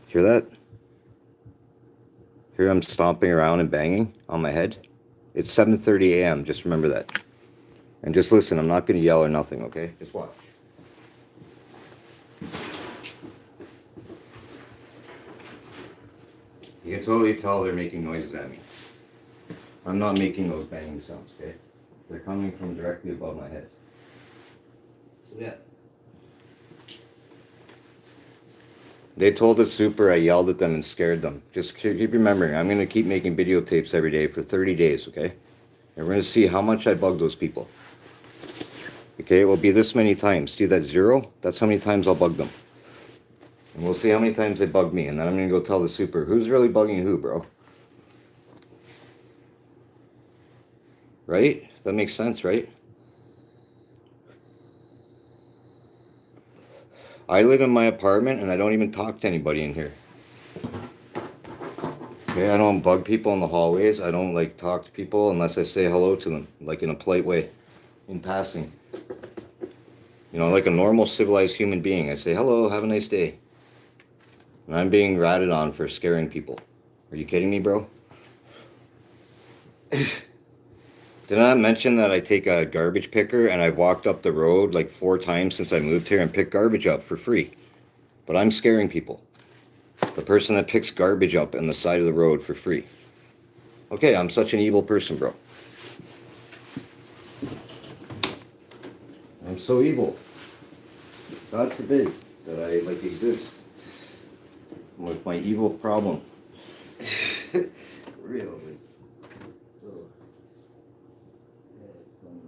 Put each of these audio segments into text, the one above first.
Hear that? Hear I'm stomping around and banging on my head? It's 7:30 a.m. Just remember that. And just listen, I'm not going to yell or nothing, okay? Just watch. You can totally tell they're making noises at me. I'm not making those banging sounds, okay? They're coming from directly above my head. So yeah. They told the super I yelled at them and scared them. Just keep remembering, I'm going to keep making videotapes every day for 30 days, okay? And we're going to see how much I bug those people. Okay, it will be this many times. See that 0? That's how many times I'll bug them. And we'll see how many times they bug me. And then I'm going to go tell the super, who's really bugging who, bro? Right? That makes sense, right? I live in my apartment and I don't even talk to anybody in here. Okay, I don't bug people in the hallways. I don't like talk to people unless I say hello to them, like in a polite way, in passing. You know, like a normal civilized human being. I say, hello, have a nice day. And I'm being ratted on for scaring people. Are you kidding me, bro? Did I not mention that I take a garbage picker and I've walked up the road like 4 times since I moved here and picked garbage up for free? But I'm scaring people. The person that picks garbage up on the side of the road for free. Okay, I'm such an evil person, bro. I'm so evil. God forbid that I like exist with my evil problem. Really. So, yeah, it's funny.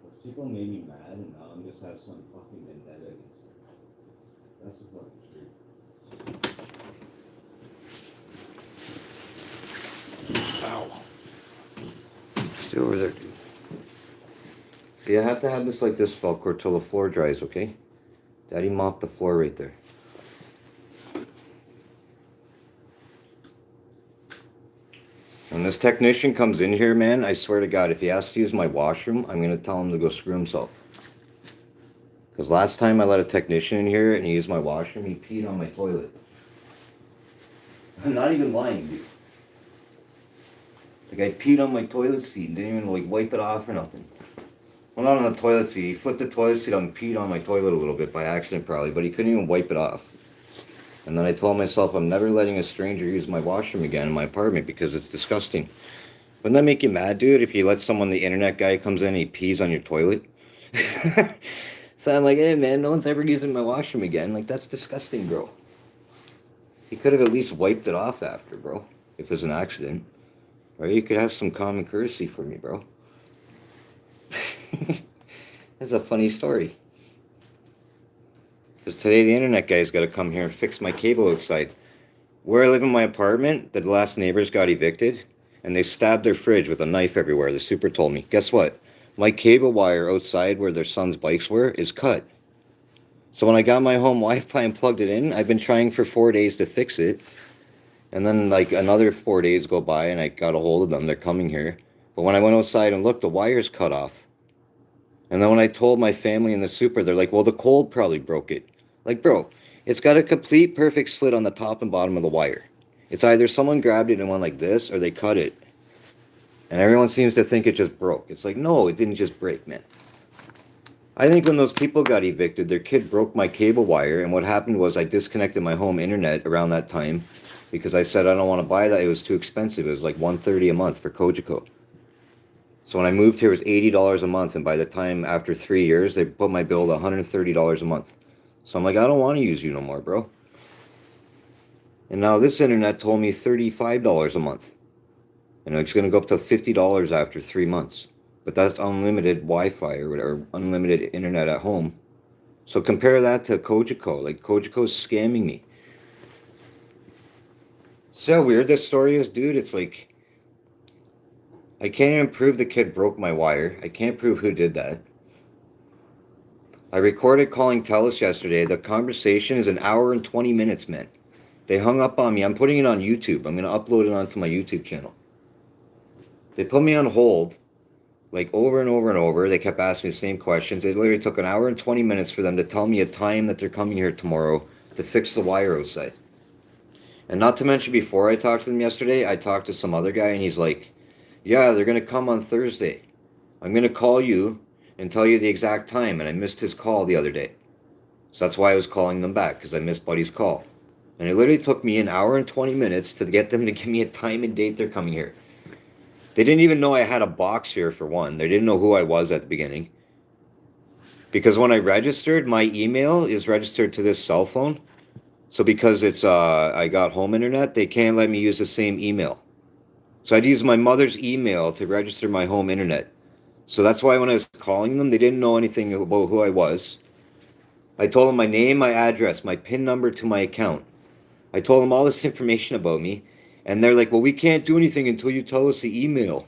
Those people made me mad, and now I'm just have some fucking vendetta against them. That's the fucking truth. Ow. Stay over there, dude. See, I have to have this like this, Falcor, till the floor dries, okay? Daddy mopped the floor right there. When this technician comes in here, man, I swear to God, if he has to use my washroom, I'm going to tell him to go screw himself. Because last time I let a technician in here and he used my washroom, he peed on my toilet. I'm not even lying, dude. Like, I peed on my toilet seat and didn't even, like, wipe it off or nothing. Well, not on the toilet seat. He flipped the toilet seat up and peed on my toilet a little bit by accident, probably, but he couldn't even wipe it off. And then I told myself I'm never letting a stranger use my washroom again in my apartment because it's disgusting. Wouldn't that make you mad, dude, if you let someone, the internet guy comes in and he pees on your toilet? So I'm like, hey, man, no one's ever using my washroom again. Like, that's disgusting, bro. He could have at least wiped it off after, bro, if it was an accident. Or you could have some common courtesy for me, bro. That's a funny story. Because today the internet guy's got to come here and fix my cable outside. Where I live in my apartment, the last neighbors got evicted, and they stabbed their fridge with a knife everywhere. The super told me. Guess what? My cable wire outside where their son's bikes were is cut. So when I got my home Wi-Fi and plugged it in, I've been trying for 4 days to fix it. And then like another 4 days go by and I got a hold of them. They're coming here. But when I went outside and looked, the wire's cut off. And then when I told my family in the super, they're like, well, the cold probably broke it. Like, bro, it's got a complete perfect slit on the top and bottom of the wire. It's either someone grabbed it and went like this or they cut it. And everyone seems to think it just broke. It's like, no, it didn't just break, man. I think when those people got evicted, their kid broke my cable wire. And what happened was I disconnected my home internet around that time because I said I don't want to buy that. It was too expensive. It was like $130 a month for Cogeco. So when I moved here, it was $80 a month. And by the time after 3 years, they put my bill to $130 a month. So I'm like, I don't want to use you no more, bro. And now this internet told me $35 a month. And it's going to go up to $50 after 3 months. But that's unlimited Wi-Fi or whatever, unlimited internet at home. So compare that to Cogeco. Like, Cogeco's scamming me. See how weird this story is, dude? It's like, I can't even prove the kid broke my wire. I can't prove who did that. I recorded calling TELUS yesterday. The conversation is 1 hour and 20 minutes, man. They hung up on me. I'm putting it on YouTube. I'm going to upload it onto my YouTube channel. They put me on hold. like over and over and over. They kept asking me the same questions. It literally took an hour and 20 minutes for them to tell me a time that they're coming here tomorrow to fix the wire outside. And not to mention, before I talked to them yesterday, I talked to some other guy, and he's like, yeah, they're going to come on Thursday. I'm going to call you and tell you the exact time. And I missed his call the other day. So that's why I was calling them back, because I missed Buddy's call. And it literally took me an hour and 20 minutes to get them to give me a time and date they're coming here. They didn't even know I had a box here, for one. They didn't know who I was at the beginning. Because when I registered, my email is registered to this cell phone. So because it's I got home internet, they can't let me use the same email. So I'd use my mother's email to register my home internet. So that's why when I was calling them, they didn't know anything about who I was. I told them my name, my address, my PIN number to my account. I told them all this information about me. And they're like, well, we can't do anything until you tell us the email.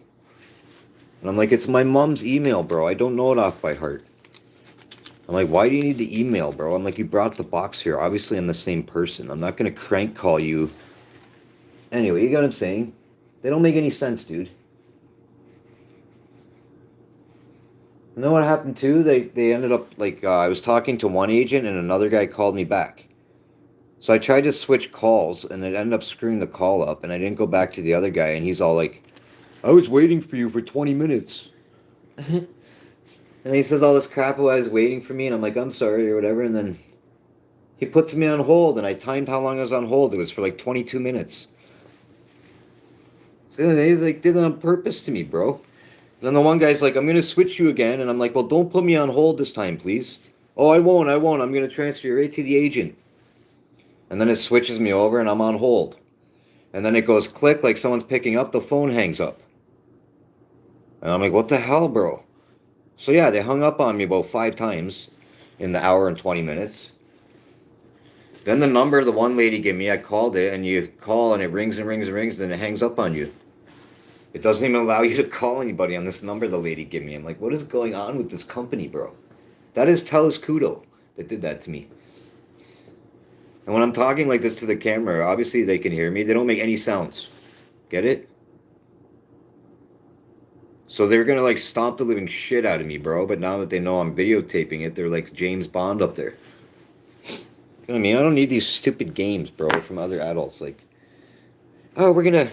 And I'm like, it's my mom's email, bro. I don't know it off by heart. I'm like, why do you need the email, bro? I'm like, you brought the box here. Obviously, I'm the same person. I'm not going to crank call you. Anyway, you got what I'm saying? They don't make any sense, dude. You know what happened, too? They ended up, like, I was talking to one agent, and another guy called me back. So I tried to switch calls, and it ended up screwing the call up, and I didn't go back to the other guy, and he's all like, I was waiting for you for 20 minutes. And he says all this crap about I was waiting for me, and I'm like, I'm sorry, or whatever, and then he puts me on hold, and I timed how long I was on hold. It was for like 22 minutes. So he like did it on purpose to me, bro. Then the one guy's like, I'm going to switch you again, and I'm like, well, don't put me on hold this time, please. Oh, I won't. I'm going to transfer you right to the agent. And then it switches me over, and I'm on hold. And then it goes click, like someone's picking up, the phone hangs up. And I'm like, what the hell, bro? So yeah, they hung up on me about 5 times in the hour and 20 minutes. Then the number the one lady gave me, I called it, and you call, and it rings and rings and rings, and it hangs up on you. It doesn't even allow you to call anybody on this number the lady gave me. I'm like, what is going on with this company, bro? That is Telescudo that did that to me. And when I'm talking like this to the camera, obviously they can hear me. They don't make any sounds. Get it? So they're going to like stomp the living shit out of me, bro. But now that they know I'm videotaping it, they're like James Bond up there. You know what I mean? I don't need these stupid games, bro, from other adults. Like, oh, we're going to...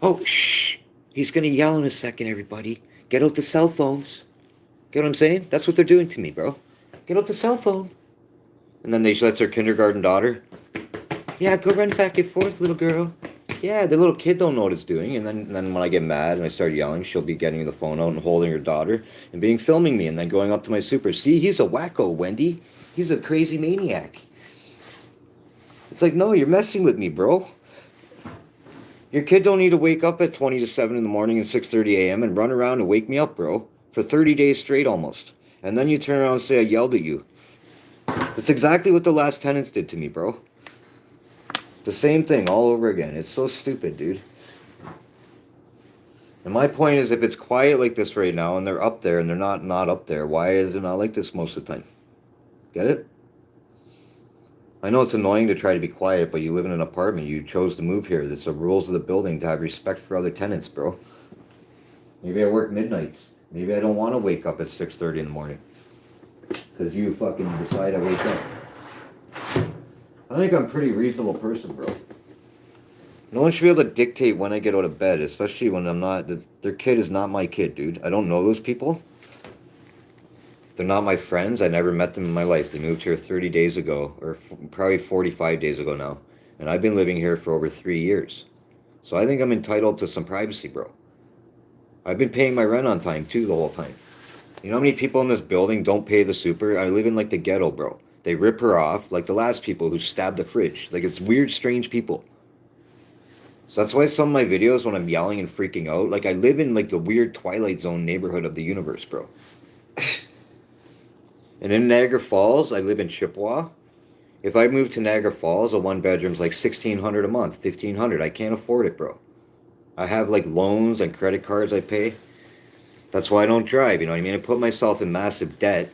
Oh, shh. He's going to yell in a second, everybody. Get out the cell phones. Get what I'm saying? That's what they're doing to me, bro. Get out the cell phone. And then they let their kindergarten daughter. Yeah, go run back and forth, little girl. Yeah, the little kid don't know what it's doing. And then when I get mad and I start yelling, she'll be getting the phone out and holding her daughter and filming me and then going up to my super. See, he's a wacko, Wendy. He's a crazy maniac. It's like, no, you're messing with me, bro. Your kid don't need to wake up at 20 to 7 in the morning and 6:30 a.m. and run around and wake me up, bro. For 30 days straight almost. And then you turn around and say I yelled at you. That's exactly what the last tenants did to me, bro. The same thing all over again. It's so stupid, dude. And my point is, if it's quiet like this right now and they're up there and they're not up there, why is it not like this most of the time? Get it? I know it's annoying to try to be quiet, but you live in an apartment. You chose to move here. It's the rules of the building to have respect for other tenants, bro. Maybe I work midnights. Maybe I don't want to wake up at 6:30 in the morning. Because you fucking decide I wake up. I think I'm a pretty reasonable person, bro. No one should be able to dictate when I get out of bed, especially when I'm not... Their kid is not my kid, dude. I don't know those people. They're not my friends. I never met them in my life. They moved here 30 days ago, or probably 45 days ago now. And I've been living here for over 3 years. So I think I'm entitled to some privacy, bro. I've been paying my rent on time, too, the whole time. You know how many people in this building don't pay the super? I live in, like, the ghetto, bro. They rip her off, like the last people who stabbed the fridge. Like, it's weird, strange people. So that's why some of my videos, when I'm yelling and freaking out, like, I live in, like, the weird Twilight Zone neighborhood of the universe, bro. And in Niagara Falls, I live in Chippewa. If I move to Niagara Falls, a one-bedroom's like $1,600 a month, $1,500. I can't afford it, bro. I have, like, loans and credit cards I pay. That's why I don't drive, you know what I mean? I put myself in massive debt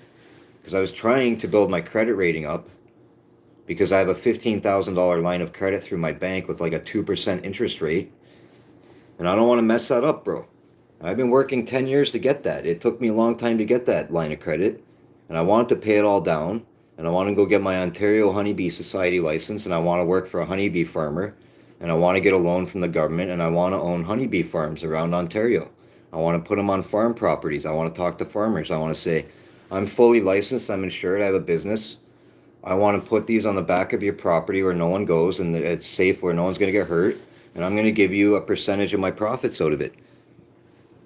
because I was trying to build my credit rating up because I have a $15,000 line of credit through my bank with like a 2% interest rate. And I don't want to mess that up, bro. I've been working 10 years to get that. It took me a long time to get that line of credit, and I wanted to pay it all down, and I want to go get my Ontario Honeybee Society license, and I want to work for a honeybee farmer, and I want to get a loan from the government, and I want to own honeybee farms around Ontario. I want to put them on farm properties. I want to talk to farmers. I want to say, I'm fully licensed, I'm insured, I have a business. I want to put these on the back of your property where no one goes and it's safe, where no one's going to get hurt, and I'm going to give you a percentage of my profits out of it.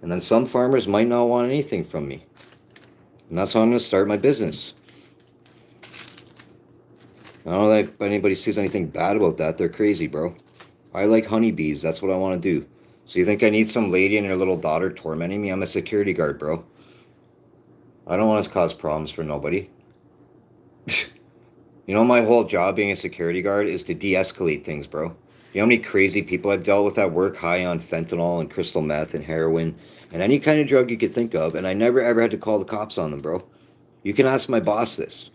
And then some farmers might not want anything from me. And that's how I'm going to start my business. I don't know if anybody sees anything bad about that. They're crazy, bro. I like honeybees. That's what I want to do. So you think I need some lady and her little daughter tormenting me? I'm a security guard, bro. I don't want to cause problems for nobody. You know, my whole job being a security guard is to de-escalate things, bro. You know how many crazy people I've dealt with at work, high on fentanyl and crystal meth and heroin and any kind of drug you could think of, and I never ever had to call the cops on them, bro. You can ask my boss this.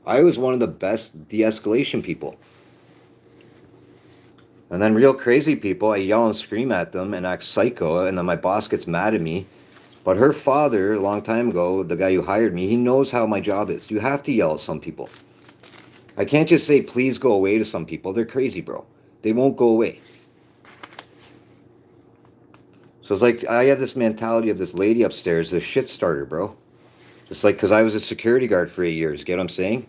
I was one of the best de-escalation people. And then real crazy people, I yell and scream at them and act psycho, and then my boss gets mad at me. But her father, a long time ago, the guy who hired me, he knows how my job is. You have to yell at some people. I can't just say, please go away to some people. They're crazy, bro. They won't go away. So it's like I have this mentality of this lady upstairs, this shit starter, bro. Just like because I was a security guard for 8 years. Get what I'm saying?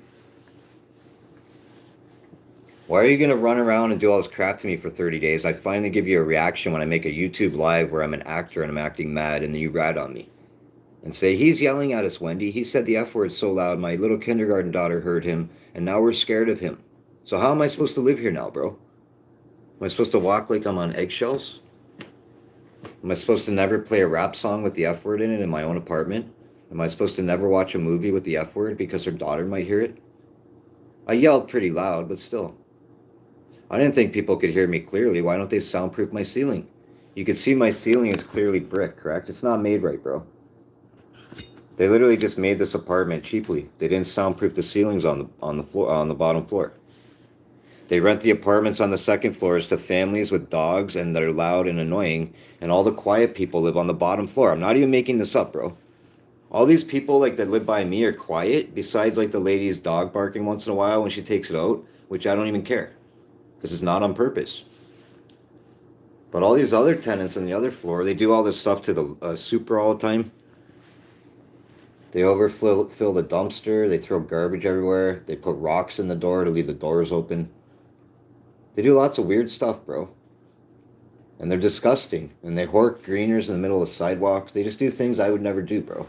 Why are you going to run around and do all this crap to me for 30 days? I finally give you a reaction when I make a YouTube live where I'm an actor and I'm acting mad, and then you rat on me. And say, he's yelling at us, Wendy. He said the F word so loud, my little kindergarten daughter heard him, and now we're scared of him. So how am I supposed to live here now, bro? Am I supposed to walk like I'm on eggshells? Am I supposed to never play a rap song with the F word in it in my own apartment? Am I supposed to never watch a movie with the F word because her daughter might hear it? I yelled pretty loud, but still. I didn't think people could hear me clearly. Why don't they soundproof my ceiling? You can see my ceiling is clearly brick, correct? It's not made right, bro. They literally just made this apartment cheaply. They didn't soundproof the ceilings on the floor, on the bottom floor. They rent the apartments on the second floors to families with dogs and that are loud and annoying, and all the quiet people live on the bottom floor. I'm not even making this up, bro. All these people like that live by me are quiet, besides like the lady's dog barking once in a while when she takes it out, which I don't even care, because it's not on purpose. But all these other tenants on the other floor, they do all this stuff to the super all the time. They overfill the dumpster. They throw garbage everywhere. They put rocks in the door to leave the doors open. They do lots of weird stuff, bro. And they're disgusting. And they hork greeners in the middle of the sidewalk. They just do things I would never do, bro.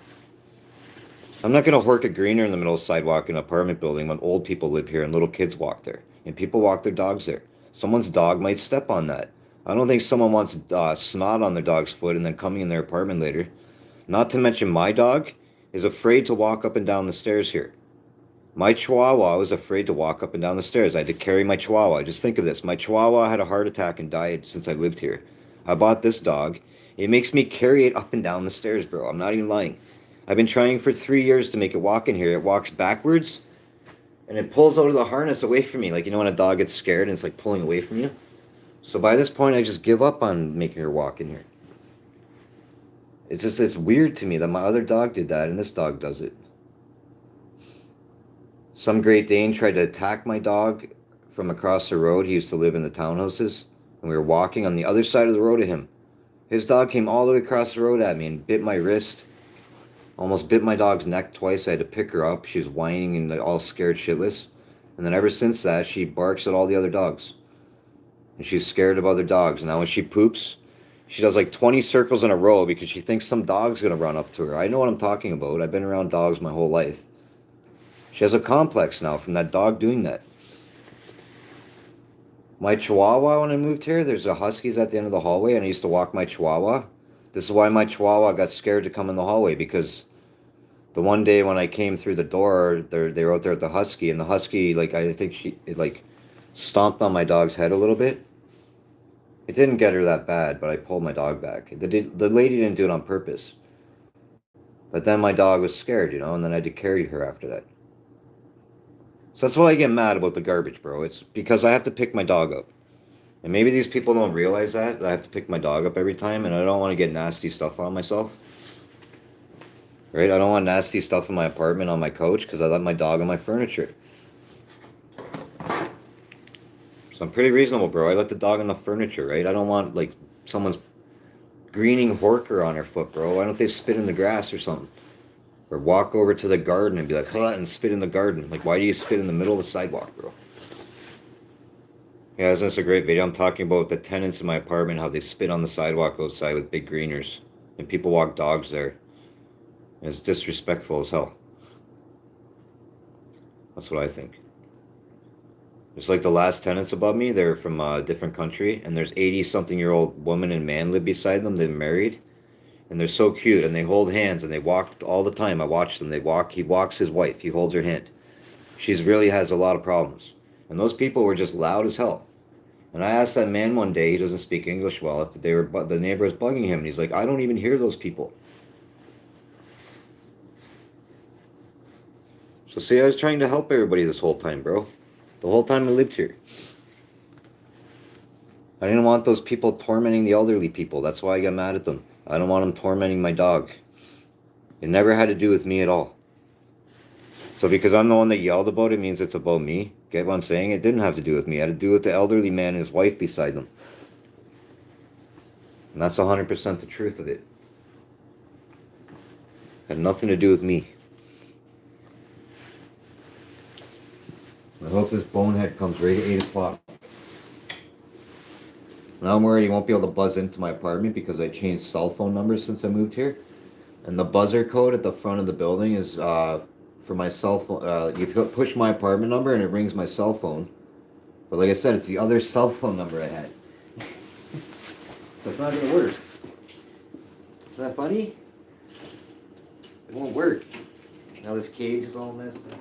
I'm not going to hork a greener in the middle of the sidewalk in an apartment building when old people live here and little kids walk there. And people walk their dogs there. Someone's dog might step on that. I don't think someone wants snot on their dog's foot and then coming in their apartment later. Not to mention my dog is afraid to walk up and down the stairs here. My Chihuahua was afraid to walk up and down the stairs. I had to carry my Chihuahua. Just think of this. My Chihuahua had a heart attack and died since I lived here. I bought this dog. It makes me carry it up and down the stairs, bro. I'm not even lying. I've been trying for 3 years to make it walk in here. It walks backwards, and it pulls out of the harness away from me. Like, you know when a dog gets scared and it's like pulling away from you? So by this point, I just give up on making her walk in here. It's weird to me that my other dog did that and this dog does it. Some Great Dane tried to attack my dog from across the road. He used to live in the townhouses, and we were walking on the other side of the road of him. His dog came all the way across the road at me and bit my wrist. Almost bit my dog's neck twice. I had to pick her up. She was whining and all scared shitless. And then ever since that, she barks at all the other dogs. And she's scared of other dogs. Now when she poops, she does like 20 circles in a row because she thinks some dog's going to run up to her. I know what I'm talking about. I've been around dogs my whole life. She has a complex now from that dog doing that. My Chihuahua, when I moved here, there's a Huskies at the end of the hallway, and I used to walk my Chihuahua. This is why my Chihuahua got scared to come in the hallway, because the one day when I came through the door, they were out there at the Husky, and the Husky, like, I think it stomped on my dog's head a little bit. It didn't get her that bad, but I pulled my dog back. The lady didn't do it on purpose. But then my dog was scared, and then I had to carry her after that. So that's why I get mad about the garbage, bro. It's because I have to pick my dog up. And maybe these people don't realize that I have to pick my dog up every time, and I don't want to get nasty stuff on myself. Right? I don't want nasty stuff in my apartment on my couch because I let my dog on my furniture. So I'm pretty reasonable, bro. I let the dog on the furniture, right? I don't want like someone's greening horker on her foot, bro. Why don't they spit in the grass or something? Or walk over to the garden and be like, huh, and spit in the garden. Like, why do you spit in the middle of the sidewalk, bro? Yeah, isn't this a great video? I'm talking about the tenants in my apartment, how they spit on the sidewalk outside with big greeners. And people walk dogs there. And it's disrespectful as hell. That's what I think. It's like the last tenants above me, they're from a different country, and there's 80-something-year-old woman and man live beside them. They're married, and they're so cute, and they hold hands, and they walk all the time. I watch them. They walk. He walks his wife. He holds her hand. She's really has a lot of problems. And those people were just loud as hell. And I asked that man one day, he doesn't speak English well, if they were, but the neighbor was bugging him, and he's like, I don't even hear those people. So see, I was trying to help everybody this whole time, bro. The whole time I lived here. I didn't want those people tormenting the elderly people. That's why I got mad at them. I don't want them tormenting my dog. It never had to do with me at all. So because I'm the one that yelled about it means it's about me. Get what I'm saying? It didn't have to do with me. It had to do with the elderly man and his wife beside them. And that's 100% the truth of it. Had nothing to do with me. I hope this bonehead comes right at 8 o'clock. Now I'm worried he won't be able to buzz into my apartment because I changed cell phone numbers since I moved here. And the buzzer code at the front of the building is for my cell phone. You push my apartment number and it rings my cell phone. But like I said, it's the other cell phone number I had. So it's not going to work. Isn't that funny? It won't work. Now this cage is all messed up.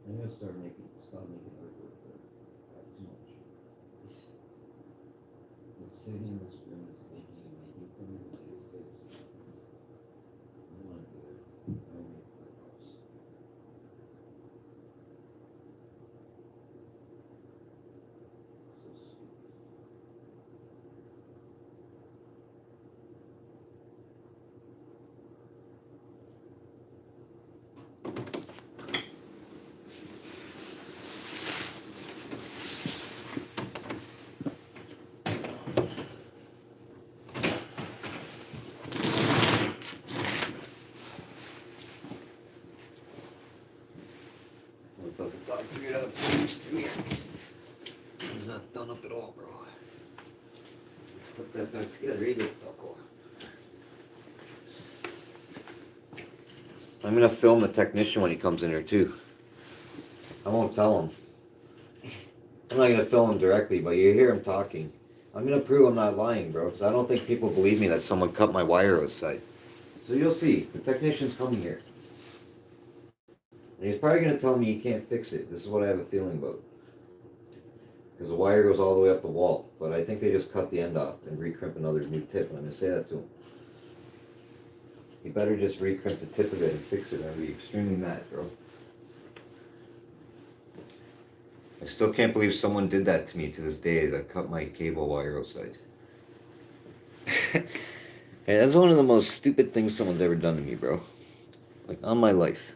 I'm gonna stop making artwork too much. It's sitting in this room is making things like it's I don't want to do it. I don't make photos. So stupid. I thought the dog figured out to push through here. He's not done up at all, bro. Put that back together, either, Falco. I'm gonna film the technician when he comes in here too. I won't tell him. I'm not gonna film him directly, but you hear him talking. I'm gonna prove I'm not lying, bro, because I don't think people believe me that someone cut my wire outside. So you'll see. The technician's coming here. And he's probably gonna tell me he can't fix it. This is what I have a feeling about. Because the wire goes all the way up the wall. But I think they just cut the end off and recrimp another new tip. And I'm gonna say that to him. You better just recrimp the tip of it and fix it. I'd be extremely mad, bro. I still can't believe someone did that to me to this day, that cut my cable wire outside. Hey, that's one of the most stupid things someone's ever done to me, bro. Like, on my life.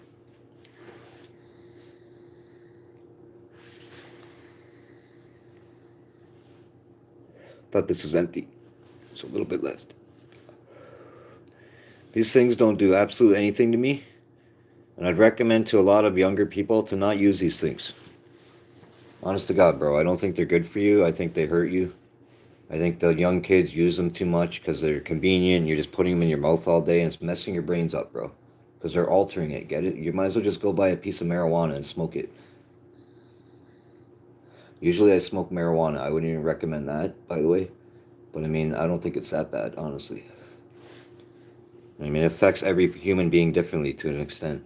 Thought this was empty. There's a little bit left. These things don't do absolutely anything to me. And I'd recommend to a lot of younger people to not use these things. Honest to God, bro. I don't think they're good for you. I think they hurt you. I think the young kids use them too much because they're convenient. And you're just putting them in your mouth all day and it's messing your brains up, bro. Because they're altering it. Get it? You might as well just go buy a piece of marijuana and smoke it. Usually I smoke marijuana. I wouldn't even recommend that, by the way. But I mean, I don't think it's that bad, honestly. I mean, it affects every human being differently to an extent.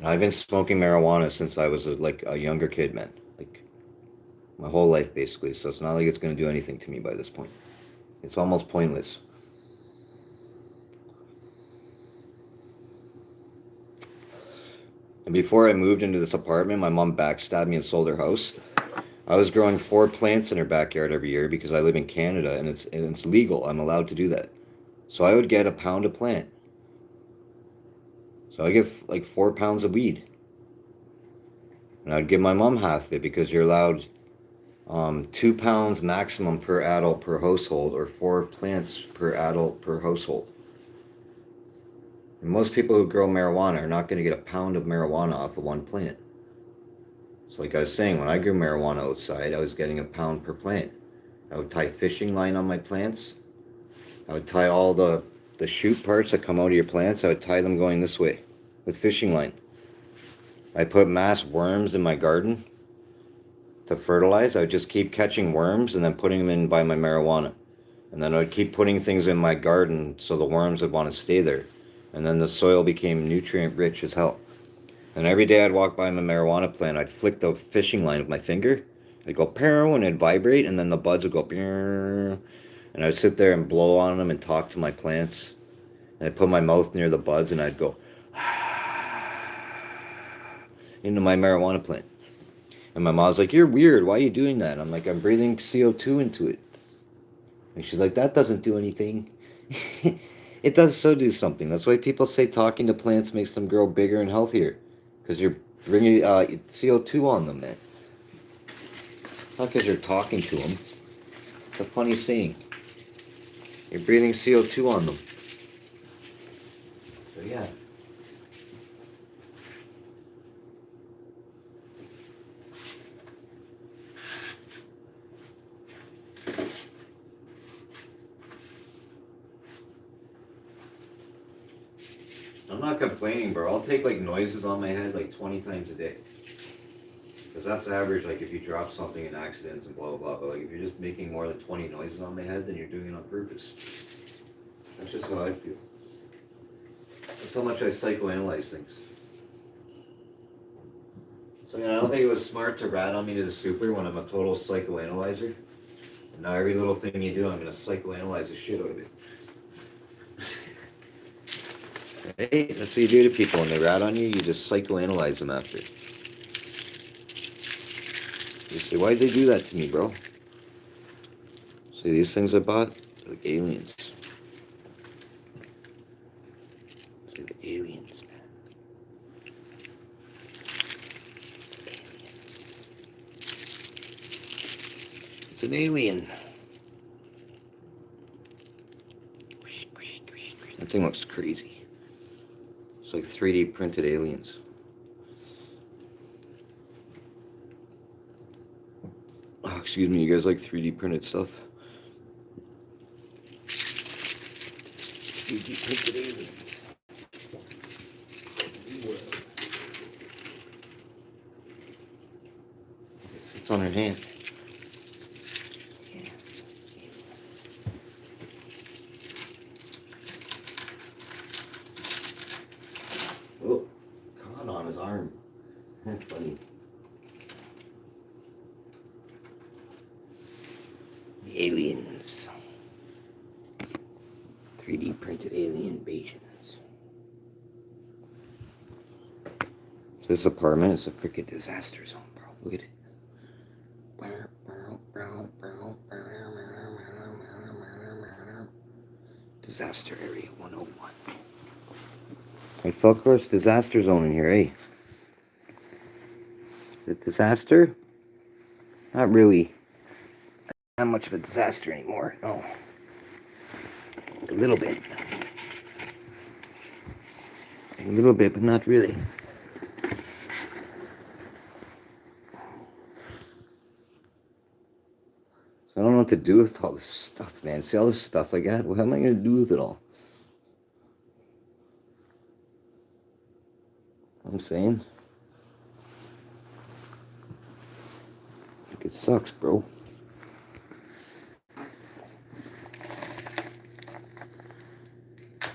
I've been smoking marijuana since I was like a younger kid, man. Like my whole life, basically. So it's not like it's going to do anything to me by this point. It's almost pointless. And before I moved into this apartment, my mom backstabbed me and sold her house. I was growing 4 plants in her backyard every year because I live in Canada and it's legal. I'm allowed to do that. So I would get a pound of plant. So I get like 4 pounds of weed. And I'd give my mom half of it because you're allowed 2 pounds maximum per adult per household, or 4 plants per adult per household. And most people who grow marijuana are not going to get a pound of marijuana off of 1 plant. So like I was saying, when I grew marijuana outside, I was getting a pound per plant. I would tie fishing line on my plants. I would tie all the shoot parts that come out of your plants, I would tie them going this way with fishing line. I put mass worms in my garden to fertilize. I would just keep catching worms and then putting them in by my marijuana. And then I would keep putting things in my garden so the worms would want to stay there. And then the soil became nutrient rich as hell. And every day I'd walk by my marijuana plant, I'd flick the fishing line with my finger. I'd go pew and it'd vibrate, and then the buds would go pew. And I'd sit there and blow on them and talk to my plants. And I'd put my mouth near the buds and I'd go into my marijuana plant. And my mom's like, "You're weird. Why are you doing that?" I'm like, "I'm breathing CO2 into it." And she's like, "That doesn't do anything." It does so do something. That's why people say talking to plants makes them grow bigger and healthier. Because you're bringing CO2 on them, man. Not because you're talking to them. It's a funny saying. You're breathing CO2 on them. So yeah. I'm not complaining, bro. I'll take like noises on my head like 20 times a day. Because that's average, like if you drop something in accidents and blah, blah, blah. But like if you're just making more than 20 noises on my head, then you're doing it on purpose. That's just how I feel. That's how much I psychoanalyze things. So, I don't think it was smart to rat on me to the super when I'm a total psychoanalyzer. And now every little thing you do, I'm going to psychoanalyze the shit out of it. Hey, that's what you do to people. When they rat on you, you just psychoanalyze them after. You say, "Why'd they do that to me, bro?" See, these things I bought? They're like aliens. See, the aliens, man. It's an alien. That thing looks crazy. It's like 3D printed aliens. Oh, excuse me, you guys like 3D printed stuff? 3D printed aliens. It's on her hand. Oh, caught on his arm. That's funny. The aliens. 3D printed alien invasions. This apartment is a freaking disaster zone, bro. Look at it. Disaster area 101. Hey, fuck course, disaster zone in here, eh? The disaster? Not really. Not much of a disaster anymore. No. A little bit. A little bit, but not really. I don't know what to do with all this stuff, man. See all this stuff I got? What am I going to do with it all? I'm saying. Like, it sucks, bro.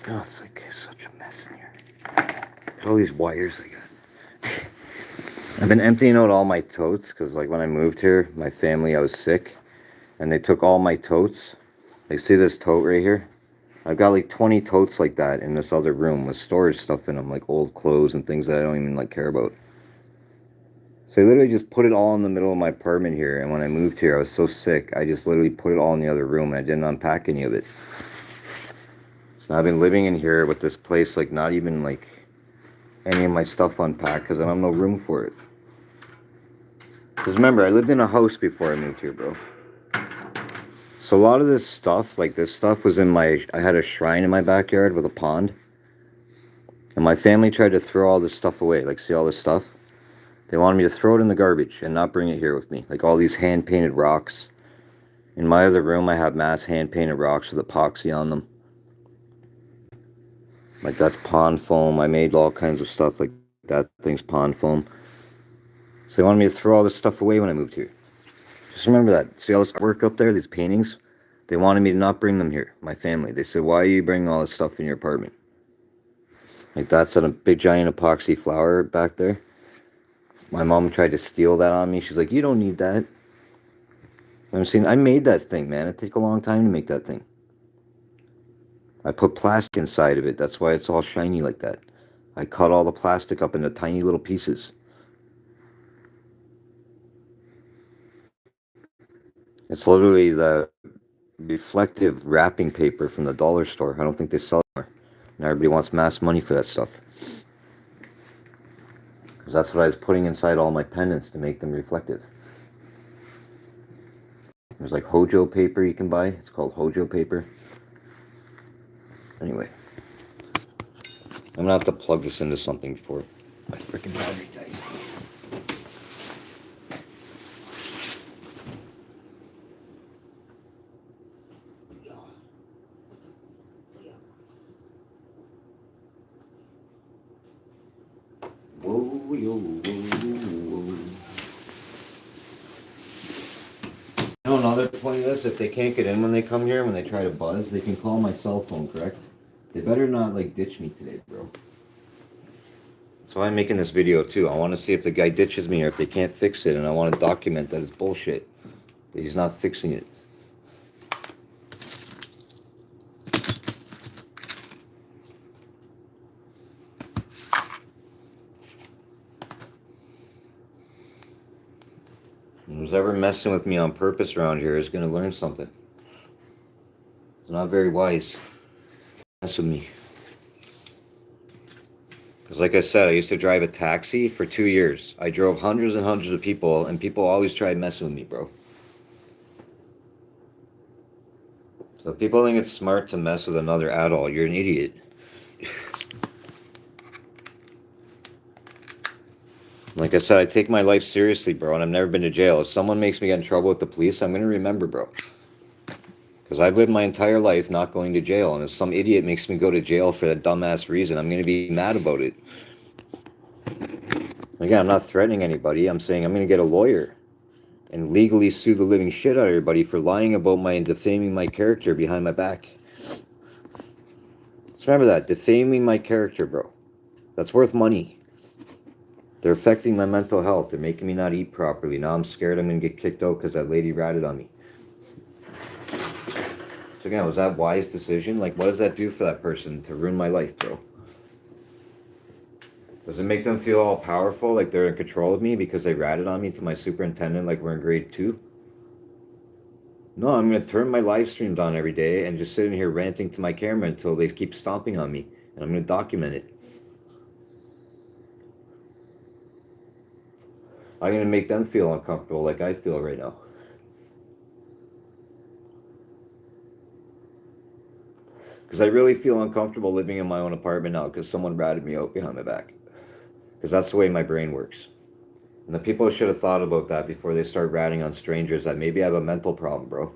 Oh, it's like such a mess in here. Look at all these wires I got. I've been emptying out all my totes because, like, when I moved here, my family, I was sick, and they took all my totes. Like, see this tote right here? I've got like 20 totes like that in this other room with storage stuff in them, like old clothes and things that I don't even like care about. So I literally just put it all in the middle of my apartment here, and when I moved here, I was so sick, I just literally put it all in the other room, and I didn't unpack any of it. So now I've been living in here with this place, like, not even like any of my stuff unpacked because I don't have no room for it. Because remember, I lived in a house before I moved here, bro. So a lot of this stuff, like this stuff was in my, I had a shrine in my backyard with a pond. And my family tried to throw all this stuff away. Like, see all this stuff? They wanted me to throw it in the garbage and not bring it here with me. Like all these hand-painted rocks. In my other room, I have mass hand-painted rocks with epoxy on them. Like, that's pond foam. I made all kinds of stuff. Like, that thing's pond foam. So they wanted me to throw all this stuff away when I moved here. Just remember that. See all this work up there, these paintings? They wanted me to not bring them here, my family. They said, why are you bringing all this stuff in your apartment? Like, that's a big giant epoxy flower back there. My mom tried to steal that on me. She's like, you don't need that. I'm saying, I made that thing, man. It took a long time to make that thing. I put plastic inside of it. That's why it's all shiny like that. I cut all the plastic up into tiny little pieces. It's literally the reflective wrapping paper from the dollar store. I don't think they sell it anymore. And everybody wants mass money for that stuff. Because that's what I was putting inside all my pendants to make them reflective. There's like Hojo paper you can buy. It's called Hojo paper. Anyway. I'm going to have to plug this into something before my freaking battery dies. Whoa, yo, whoa, whoa. You know, another point of this, if they can't get in when they come here, when they try to buzz, they can call my cell phone, correct? They better not, like, ditch me today, bro. So I'm making this video, too. I want to see if the guy ditches me or if they can't fix it, and I want to document that it's bullshit. That he's not fixing it. Who's ever messing with me on purpose around here is going to learn something. It's not very wise. Mess with me. Because like I said, I used to drive a taxi for 2 years. I drove hundreds and hundreds of people, and people always tried messing with me, bro. So if people think it's smart to mess with another adult, you're an idiot. Like I said, I take my life seriously, bro, and I've never been to jail. If someone makes me get in trouble with the police, I'm going to remember, bro. Because I've lived my entire life not going to jail, and if some idiot makes me go to jail for that dumbass reason, I'm going to be mad about it. Again, I'm not threatening anybody. I'm saying I'm going to get a lawyer and legally sue the living shit out of everybody for lying about my and defaming my character behind my back. Just remember that. Defaming my character, bro. That's worth money. They're affecting my mental health. They're making me not eat properly. Now I'm scared I'm going to get kicked out because that lady ratted on me. So again, was that a wise decision? Like, what does that do for that person to ruin my life, bro? Does it make them feel all powerful, like they're in control of me because they ratted on me to my superintendent like we're in grade 2? No, I'm going to turn my live streams on every day and just sit in here ranting to my camera until they keep stomping on me. And I'm going to document it. I'm going to make them feel uncomfortable like I feel right now. Because I really feel uncomfortable living in my own apartment now because someone ratted me out behind my back. Because that's the way my brain works. And the people should have thought about that before they start ratting on strangers that maybe have a mental problem, bro.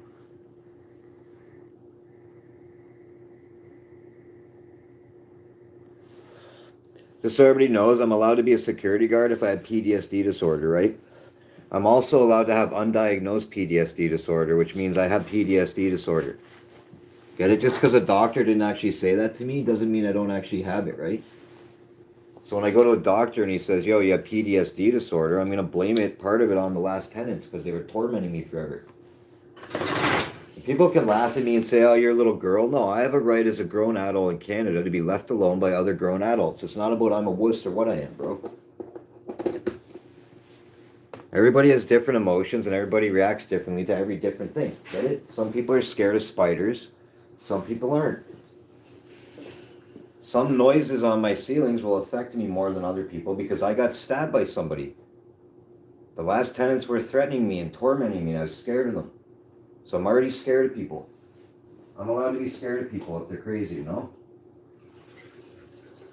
Just so everybody knows, I'm allowed to be a security guard if I have PTSD disorder, right? I'm also allowed to have undiagnosed PTSD disorder, which means I have PTSD disorder. Get it? Just because a doctor didn't actually say that to me doesn't mean I don't actually have it, right? So when I go to a doctor and he says, yo, you have PTSD disorder, I'm going to blame it, part of it, on the last tenants because they were tormenting me forever. People can laugh at me and say, oh, you're a little girl. No, I have a right as a grown adult in Canada to be left alone by other grown adults. It's not about I'm a wuss or what I am, bro. Everybody has different emotions and everybody reacts differently to every different thing. Get it? Some people are scared of spiders. Some people aren't. Some noises on my ceilings will affect me more than other people because I got stabbed by somebody. The last tenants were threatening me and tormenting me and I was scared of them. So I'm already scared of people. I'm allowed to be scared of people if they're crazy, you know?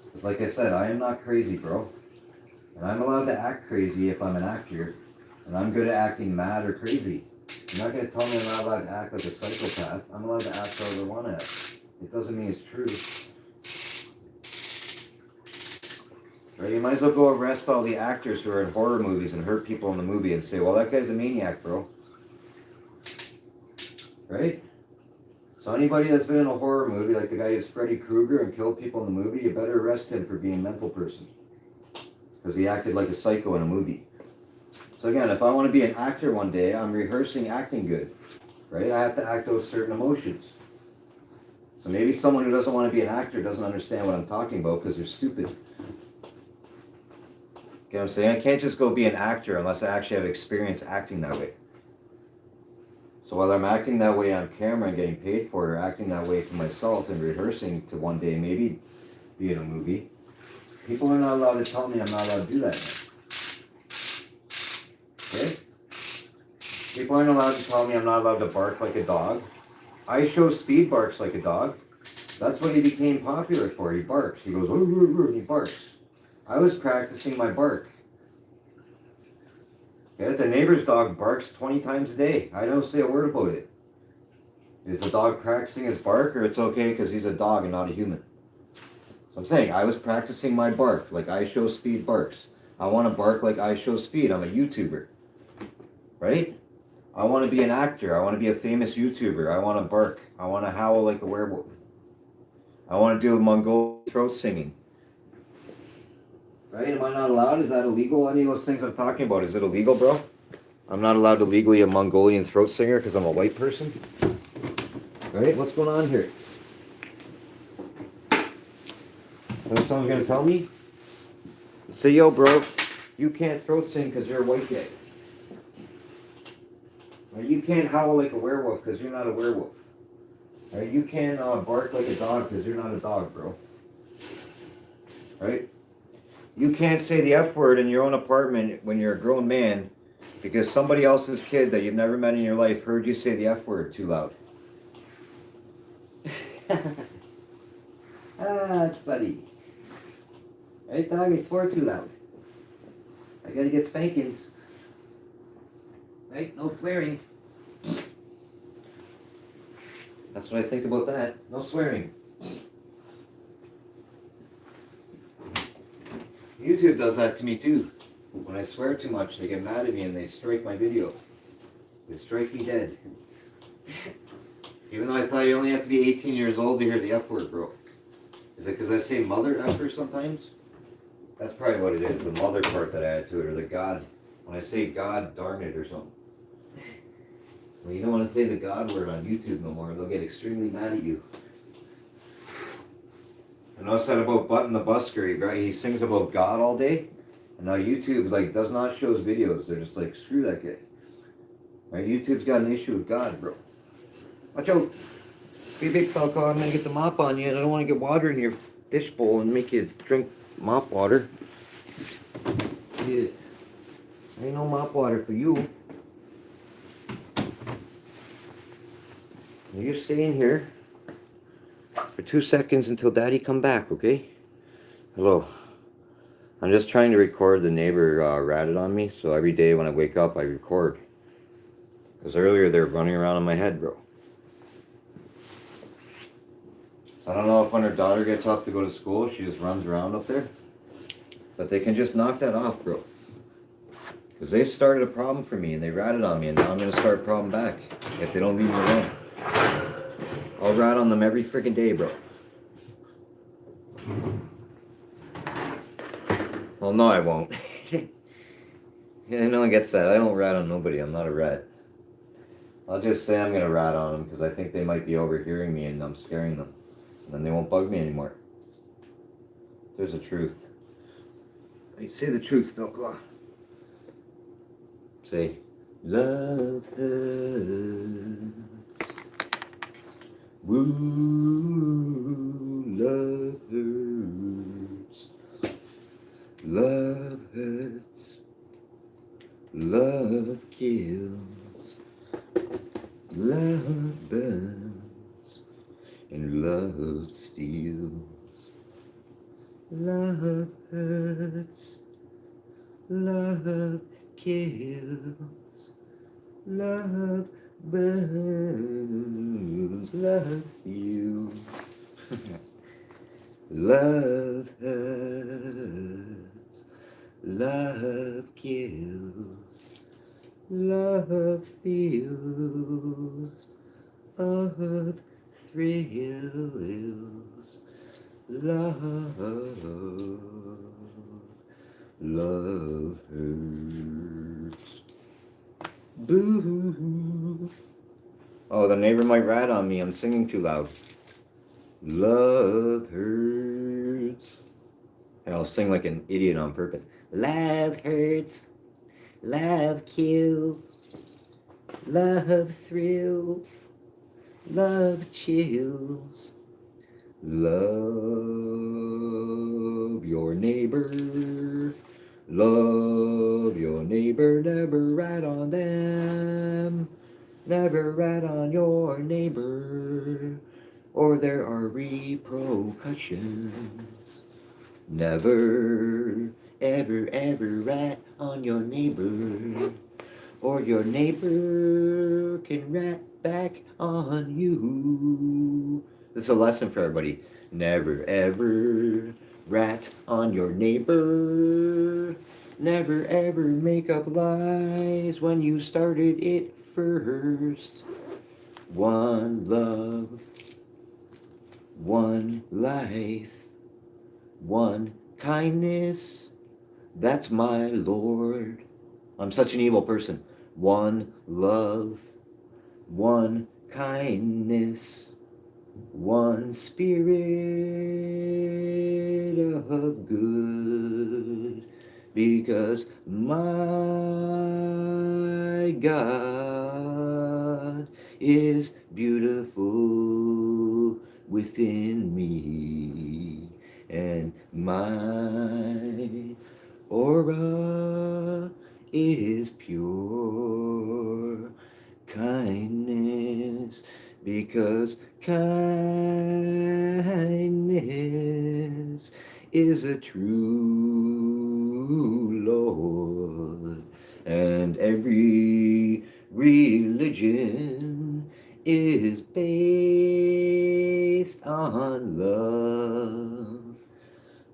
Because like I said, I am not crazy, bro. And I'm allowed to act crazy if I'm an actor. And I'm good at acting mad or crazy. You're not going to tell me I'm not allowed to act like a psychopath. I'm allowed to act however I want to act. It doesn't mean it's true. Right? You might as well go arrest all the actors who are in horror movies and hurt people in the movie and say, well, that guy's a maniac, bro. Right? So anybody that's been in a horror movie, like the guy who's Freddy Krueger and killed people in the movie, you better arrest him for being a mental person. Because he acted like a psycho in a movie. So again, if I want to be an actor one day, I'm rehearsing acting good. Right? I have to act those certain emotions. So maybe someone who doesn't want to be an actor doesn't understand what I'm talking about because they're stupid. Get what I'm saying? I can't just go be an actor unless I actually have experience acting that way. So whether I'm acting that way on camera and getting paid for it or acting that way for myself and rehearsing to one day maybe be in a movie, people are not allowed to tell me I'm not allowed to do that now. Okay? People aren't allowed to tell me I'm not allowed to bark like a dog. I Show Speed barks like a dog. That's what he became popular for. He barks. He goes, and he barks. I was practicing my bark. Okay? The neighbor's dog barks 20 times a day. I don't say a word about it. Is the dog practicing his bark or it's okay because he's a dog and not a human? So I'm saying I was practicing my bark like I Show Speed barks. I want to bark like I Show Speed. I'm a YouTuber. Right? I want to be an actor. I want to be a famous YouTuber. I want to bark. I want to howl like a werewolf. I want to do Mongolian throat singing. Right? Am I not allowed? Is that illegal? Any of those things I'm talking about, is it illegal, bro? I'm not allowed to legally a Mongolian throat singer because I'm a white person? Right? What's going on here? Is someone going to tell me? Say, yo, bro, you can't throat sing because you're a white guy. Right? You can't howl like a werewolf because you're not a werewolf. Right? You can't bark like a dog because you're not a dog, bro. Right? You can't say the F word in your own apartment when you're a grown man because somebody else's kid that you've never met in your life heard you say the F word too loud. That's funny. Right, dog? I swore too loud. I gotta get spankings. Right? No swearing. That's what I think about that. No swearing. YouTube does that to me too. When I swear too much, they get mad at me and they strike my video. They strike me dead. Even though I thought you only have to be 18 years old to hear the F word, bro. Is it because I say mother effer sometimes? That's probably what it is, the mother part that I add to it, or the God. When I say God darn it or something. Well, you don't want to say the God word on YouTube no more, they'll get extremely mad at you. I know I said about Button the Busker. He sings about God all day. And now YouTube like does not show his videos. They're just like, screw that guy. Right? YouTube's got an issue with God, bro. Watch out. Be a big Falco. I'm gonna get the mop on you, and I don't want to get water in your dish bowl and make you drink mop water. Yeah. Ain't no mop water for you. You're staying here for 2 seconds until Daddy come back, okay? Hello. I'm just trying to record. The neighbor ratted on me, so every day when I wake up, I record. Because earlier they were running around in my head, bro. I don't know if when her daughter gets up to go to school, she just runs around up there. But they can just knock that off, bro. Because they started a problem for me and they ratted on me, and now I'm going to start a problem back if they don't leave me alone. I'll rat on them every freaking day, bro. Well, no, I won't. Yeah, no one gets that. I don't rat on nobody. I'm not a rat. I'll just say I'm going to rat on them because I think they might be overhearing me and I'm scaring them. And then they won't bug me anymore. There's a truth. Hey, say the truth, though. Go on. Say, love hurts. Woo, love hurts. Love hurts. Love kills. Love burns. And love steals. Love hurts. Love kills. Love burns. Love heals. Love hurts. Love kills. Love feels. Of thrills. Love hurts. Boo. Oh, the neighbor might rat on me. I'm singing too loud. Love hurts. And I'll sing like an idiot on purpose. Love hurts. Love kills. Love thrills. Love chills. Love your neighbor. Love your neighbor. Never rat on them. Never rat on your neighbor, or there are repercussions. Never, ever, ever rat on your neighbor, or your neighbor can rat back on you. This is a lesson for everybody. Never, ever rat on your neighbor. Never, ever make up lies when you started it first. One love, one life, one kindness. That's my Lord. I'm such an evil person. One love, one kindness, one spirit of good, because my God is beautiful within me, and my aura is pure kindness, because kindness is a true Lord, and every religion is based on love.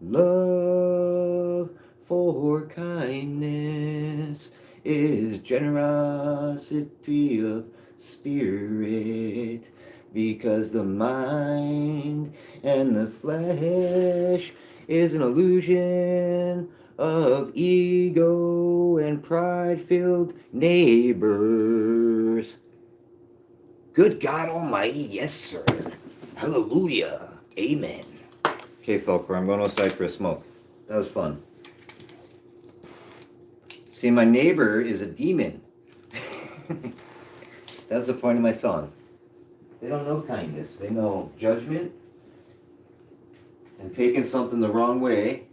Love for kindness is generosity of spirit, because the mind and the flesh is an illusion of ego and pride-filled neighbors. Good God Almighty, yes, sir. Hallelujah. Amen. Okay, Okay, Felker, I'm going outside for a smoke. That was fun. See, my neighbor is a demon. That's the point of my song. They don't know kindness. They know judgment and taking something the wrong way.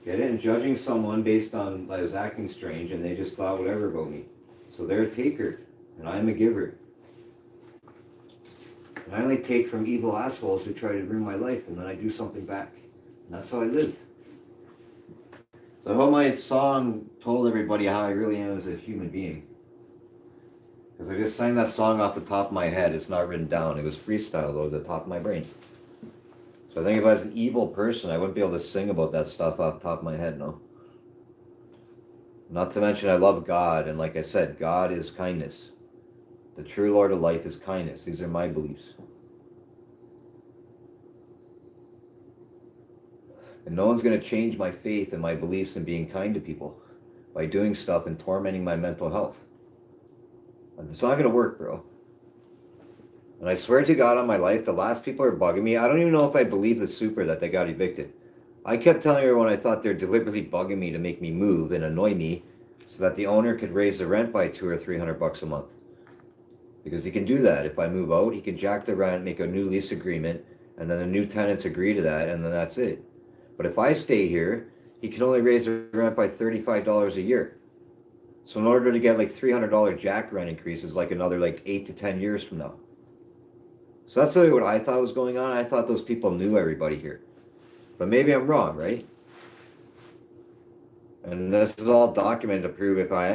Get it? And judging someone based on I was acting strange and they just thought whatever about me. So they're a taker and I'm a giver. And I only take from evil assholes who try to ruin my life and then I do something back. And that's how I live. So I hope my song told everybody how I really am as a human being. Because I just sang that song off the top of my head. It's not written down. It was freestyle though, the top of my brain. So I think if I was an evil person, I wouldn't be able to sing about that stuff off the top of my head, no. Not to mention I love God, and like I said, God is kindness. The true Lord of life is kindness. These are my beliefs. And no one's going to change my faith and my beliefs in being kind to people by doing stuff and tormenting my mental health. It's not going to work, bro. And I swear to God on my life, the last people are bugging me. I don't even know if I believe the super that they got evicted. I kept telling everyone I thought they're deliberately bugging me to make me move and annoy me so that the owner could raise the rent by $200 or $300 a month. Because he can do that. If I move out, he can jack the rent, make a new lease agreement, and then the new tenants agree to that, and then that's it. But if I stay here, he can only raise the rent by $35 a year. So in order to get like $300 jack rent increases, like another like 8 to 10 years from now. So that's really what I thought was going on. I thought those people knew everybody here. But maybe I'm wrong, right? And this is all documented to prove if I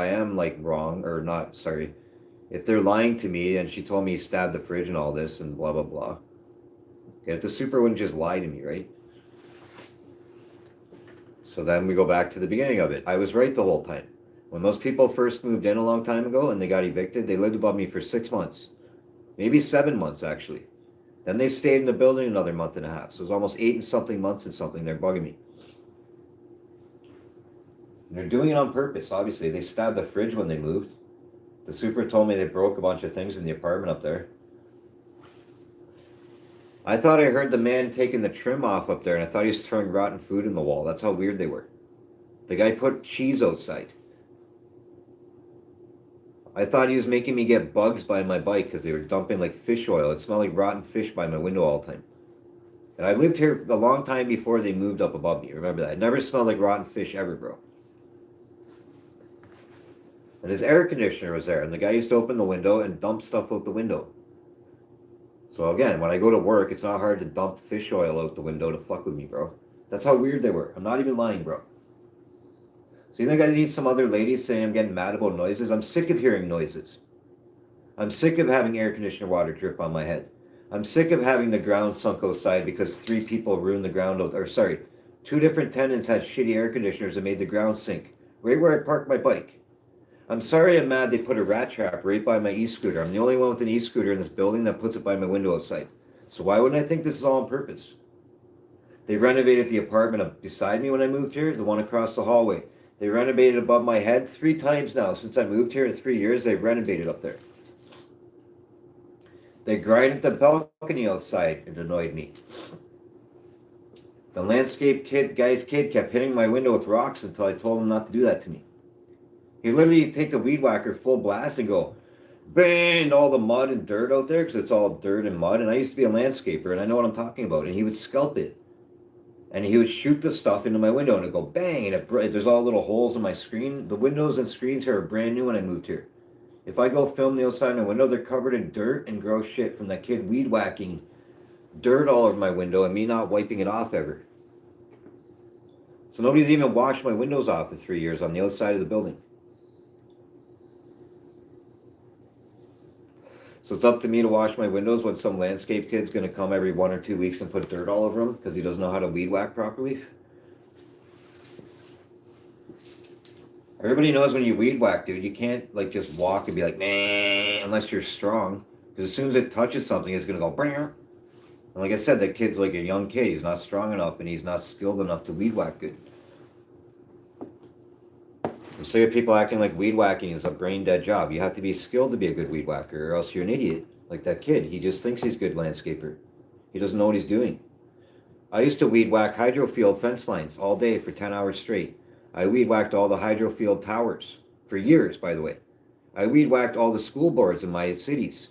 am like wrong or not, sorry. If they're lying to me and she told me he stabbed the fridge and all this and blah, blah, blah. Okay, if the super wouldn't just lie to me, right? So then we go back to the beginning of it. I was right the whole time. When those people first moved in a long time ago and they got evicted, they lived above me for 6 months. Maybe 7 months, actually. Then they stayed in the building another month and a half. So it was almost 8 and something months and something. They're bugging me. And they're doing it on purpose, obviously. They stabbed the fridge when they moved. The super told me they broke a bunch of things in the apartment up there. I thought I heard the man taking the trim off up there, and I thought he was throwing rotten food in the wall. That's how weird they were. The guy put cheese outside. I thought he was making me get bugs by my bike because they were dumping like fish oil. It smelled like rotten fish by my window all the time. And I lived here a long time before they moved up above me. Remember that. It never smelled like rotten fish ever, bro. And his air conditioner was there. And the guy used to open the window and dump stuff out the window. So again, when I go to work, it's not hard to dump fish oil out the window to fuck with me, bro. That's how weird they were. I'm not even lying, bro. So you think I need some other ladies saying I'm getting mad about noises? I'm sick of hearing noises. I'm sick of having air conditioner water drip on my head. I'm sick of having the ground sunk outside because 3 people ruined the ground out, or sorry, 2 different tenants had shitty air conditioners that made the ground sink right where I parked my bike. I'm sorry I'm mad they put a rat trap right by my e-scooter. I'm the only one with an e-scooter in this building that puts it by my window outside. So why wouldn't I think this is all on purpose? They renovated the apartment beside me when I moved here, the one across the hallway. They renovated above my head 3 times now. Since I moved here in 3 years, they've renovated up there. They grinded the balcony outside. It annoyed me. The landscape guy's kid kept hitting my window with rocks until I told him not to do that to me. He'd literally take the weed whacker full blast and go, bang, all the mud and dirt out there, because it's all dirt and mud. And I used to be a landscaper, and I know what I'm talking about. And he would scalp it. And he would shoot the stuff into my window, and it'd go bang, and there's all little holes in my screen. The windows and screens here are brand new when I moved here. If I go film the outside of my window, they're covered in dirt and gross shit from that kid weed whacking dirt all over my window and me not wiping it off ever. So nobody's even washed my windows off for 3 years on the outside of the building. So it's up to me to wash my windows when some landscape kid's going to come every 1 or 2 weeks and put dirt all over them because he doesn't know how to weed whack properly. Everybody knows when you weed whack, dude, you can't like just walk and be like, man, unless you're strong. Because as soon as it touches something, it's going to go, brr. And like I said, that kid's like a young kid. He's not strong enough and he's not skilled enough to weed whack good. I'm sick of people acting like weed whacking is a brain dead job. You have to be skilled to be a good weed whacker or else you're an idiot. Like that kid. He just thinks he's a good landscaper. He doesn't know what he's doing. I used to weed whack hydrofield fence lines all day for 10 hours straight. I weed whacked all the hydrofield towers for years, by the way. I weed whacked all the school boards in my cities.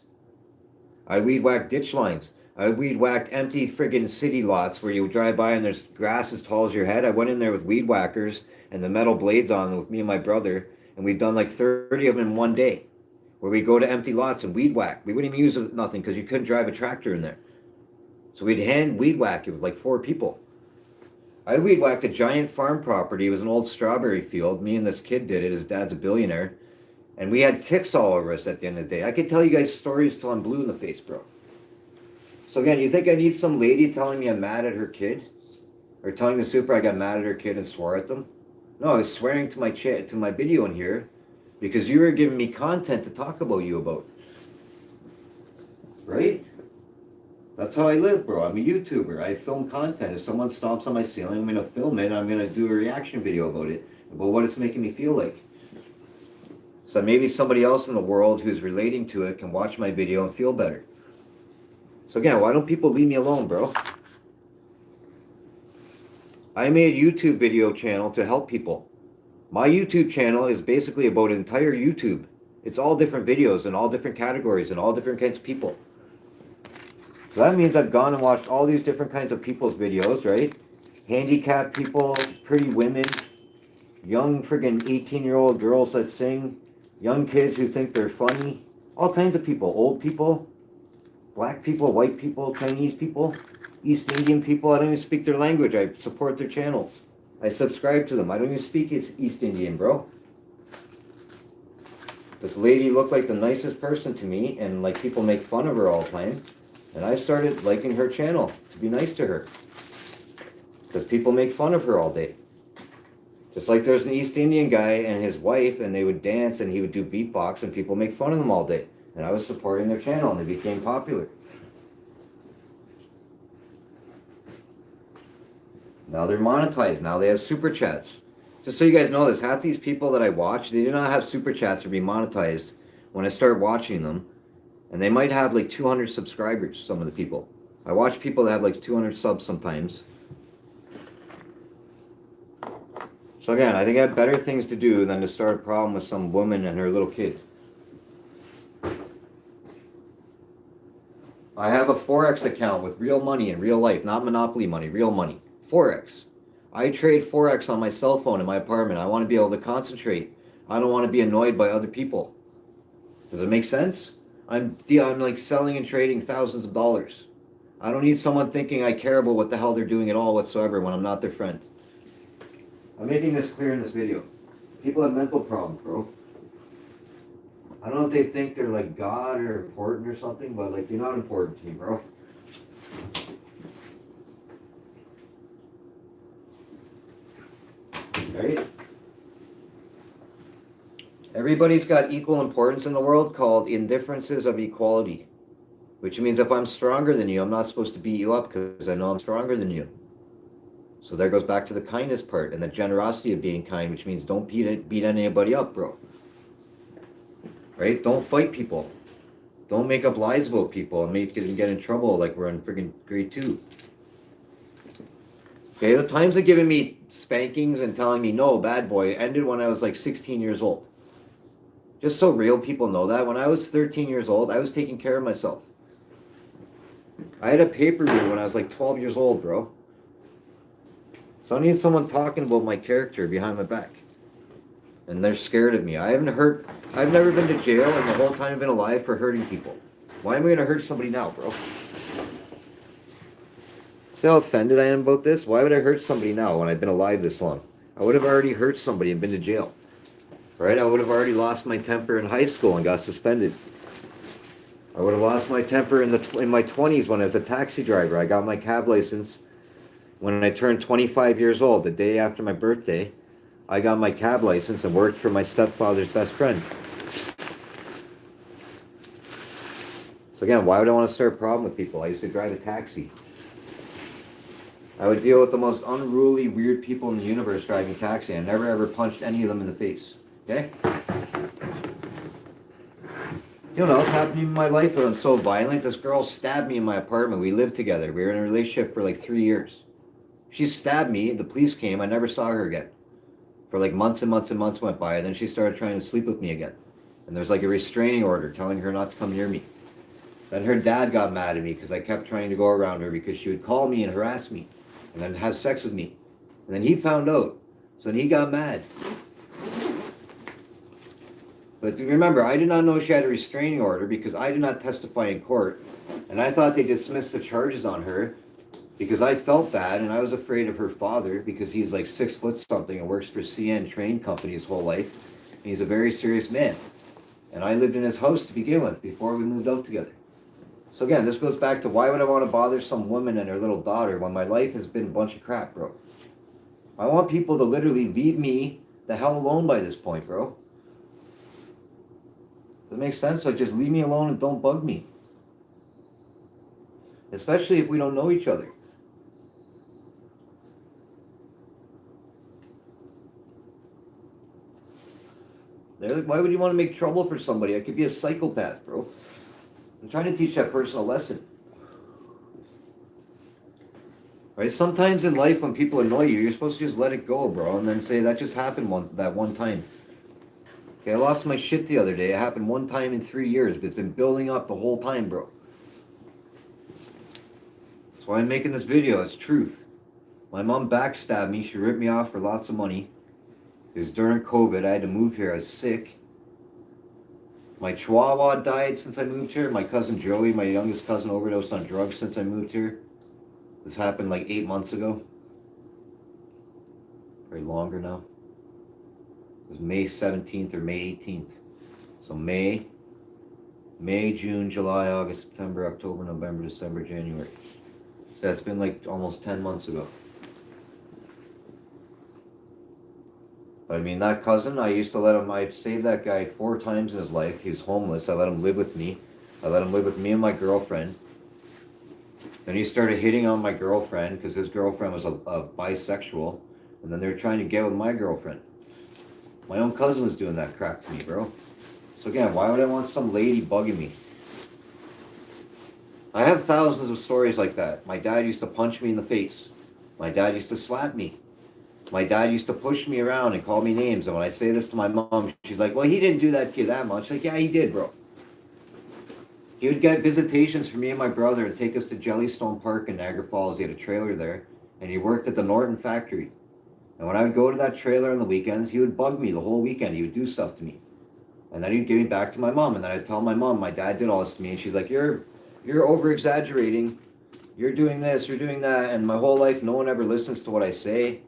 I weed whacked ditch lines. I weed whacked empty friggin' city lots where you drive by and there's grass as tall as your head. I went in there with weed whackers and the metal blades on with me and my brother, and we've done like 30 of them in one day, where we go to empty lots and weed whack. We wouldn't even use nothing because you couldn't drive a tractor in there. So we'd hand weed whack it with like 4 people. I weed whacked a giant farm property. It was an old strawberry field. Me and this kid did it. His dad's a billionaire. And we had ticks all over us at the end of the day. I could tell you guys stories till I'm blue in the face, bro. So again, you think I need some lady telling me I'm mad at her kid? Or telling the super I got mad at her kid and swore at them? No, I was swearing to my video in here because you were giving me content to talk about you about. Right? That's how I live, bro. I'm a YouTuber. I film content. If someone stomps on my ceiling, I'm going to film it. I'm going to do a reaction video about it, about what it's making me feel like. So maybe somebody else in the world who's relating to it can watch my video and feel better. So again, why don't people leave me alone, bro? I made a YouTube video channel to help people. My YouTube channel is basically about entire YouTube. It's all different videos and all different categories and all different kinds of people. So that means I've gone and watched all these different kinds of people's videos, right? Handicapped people, pretty women, young friggin' 18-year-old girls that sing, young kids who think they're funny, all kinds of people, old people, black people, white people, Chinese people, East Indian people. I don't even speak their language. I support their channels. I subscribe to them. I don't even speak East Indian, bro. This lady looked like the nicest person to me, and like people make fun of her all the time. And I started liking her channel to be nice to her. Because people make fun of her all day. Just like there's an East Indian guy and his wife, and they would dance and he would do beatbox, and people make fun of them all day. And I was supporting their channel, and they became popular. Now they're monetized. Now they have super chats. Just so you guys know this, half these people that I watch, they do not have super chats or be monetized when I start watching them. And they might have like 200 subscribers, some of the people. I watch people that have like 200 subs sometimes. So again, I think I have better things to do than to start a problem with some woman and her little kid. I have a Forex account with real money in real life, not Monopoly money, real money. Forex. I trade Forex on my cell phone in my apartment. I want to be able to concentrate. I don't want to be annoyed by other people. Does it make sense? I'm like selling and trading thousands of dollars. I don't need someone thinking I care about what the hell they're doing at all whatsoever when I'm not their friend. I'm making this clear in this video. People have mental problems, bro. I don't know if they think they're like God or important or something, but like you're not important to me, bro. Right? Everybody's got equal importance in the world called indifferences of equality. Which means if I'm stronger than you, I'm not supposed to beat you up because I know I'm stronger than you. So there goes back to the kindness part and the generosity of being kind, which means don't beat anybody up, bro. Right? Don't fight people. Don't make up lies about people and make them get in trouble like we're in friggin' grade 2. Okay, the times of giving me spankings and telling me no, bad boy, ended when I was like 16 years old. Just so real people know that. When I was 13 years old, I was taking care of myself. I had a paper route when I was like 12 years old, bro. So I need someone talking about my character behind my back. And they're scared of me. I've never been to jail in the whole time I've been alive for hurting people. Why am I going to hurt somebody now, bro? See how offended I am about this? Why would I hurt somebody now when I've been alive this long? I would have already hurt somebody and been to jail. Right? I would have already lost my temper in high school and got suspended. I would have lost my temper in my 20s when I was a taxi driver. I got my cab license when I turned 25 years old. The day after my birthday, I got my cab license and worked for my stepfather's best friend. So again, why would I want to start a problem with people? I used to drive a taxi. I would deal with the most unruly, weird people in the universe driving taxi. I never ever punched any of them in the face. Okay? You know what else happened in my life that was so violent? This girl stabbed me in my apartment. We lived together. We were in a relationship for like 3 years. She stabbed me. The police came. I never saw her again. For like months and months and months went by, and then she started trying to sleep with me again. And there's like a restraining order telling her not to come near me. Then her dad got mad at me because I kept trying to go around her because she would call me and harass me and then have sex with me. And then he found out. So then he got mad. But remember, I did not know she had a restraining order because I did not testify in court. And I thought they dismissed the charges on her because I felt bad and I was afraid of her father because he's like 6 foot something and works for CN Train Company his whole life. And he's a very serious man. And I lived in his house to begin with before we moved out together. So again, this goes back to why would I want to bother some woman and her little daughter when my life has been a bunch of crap, bro? I want people to literally leave me the hell alone by this point, bro. Does that make sense? Like, just leave me alone and don't bug me. Especially if we don't know each other. They're like, why would you want to make trouble for somebody? I could be a psychopath, bro. I'm trying to teach that person a lesson. Right? Sometimes in life when people annoy you, you're supposed to just let it go, bro, and then say that just happened once, that one time. Okay, I lost my shit the other day. It happened one time in 3 years, but it's been building up the whole time, bro. That's why I'm making this video. It's truth. My mom backstabbed me. She ripped me off for lots of money. It was during COVID. I had to move here. I was sick. My chihuahua died since I moved here. My cousin Joey, my youngest cousin, overdosed on drugs since I moved here. This happened like 8 months ago. Probably longer now. It was May 17th or May 18th. So May, June, July, August, September, October, November, December, January. So that's been like almost 10 months ago. But I mean, that cousin, I used to let him, I saved that guy 4 times in his life. He was homeless. I let him live with me. I let him live with me and my girlfriend. Then he started hitting on my girlfriend because his girlfriend was a bisexual. And then they were trying to get with my girlfriend. My own cousin was doing that crap to me, bro. So again, why would I want some lady bugging me? I have thousands of stories like that. My dad used to punch me in the face. My dad used to slap me. My dad used to push me around and call me names. And when I say this to my mom, she's like, well, he didn't do that to you that much. Like, yeah, he did, bro. He would get visitations for me and my brother and take us to Jellystone Park in Niagara Falls. He had a trailer there. And he worked at the Norton factory. And when I would go to that trailer on the weekends, he would bug me the whole weekend. He would do stuff to me. And then he'd give me back to my mom. And then I'd tell my mom, my dad did all this to me. And she's like, you're over-exaggerating. You're doing this, you're doing that. And my whole life, no one ever listens to what I say.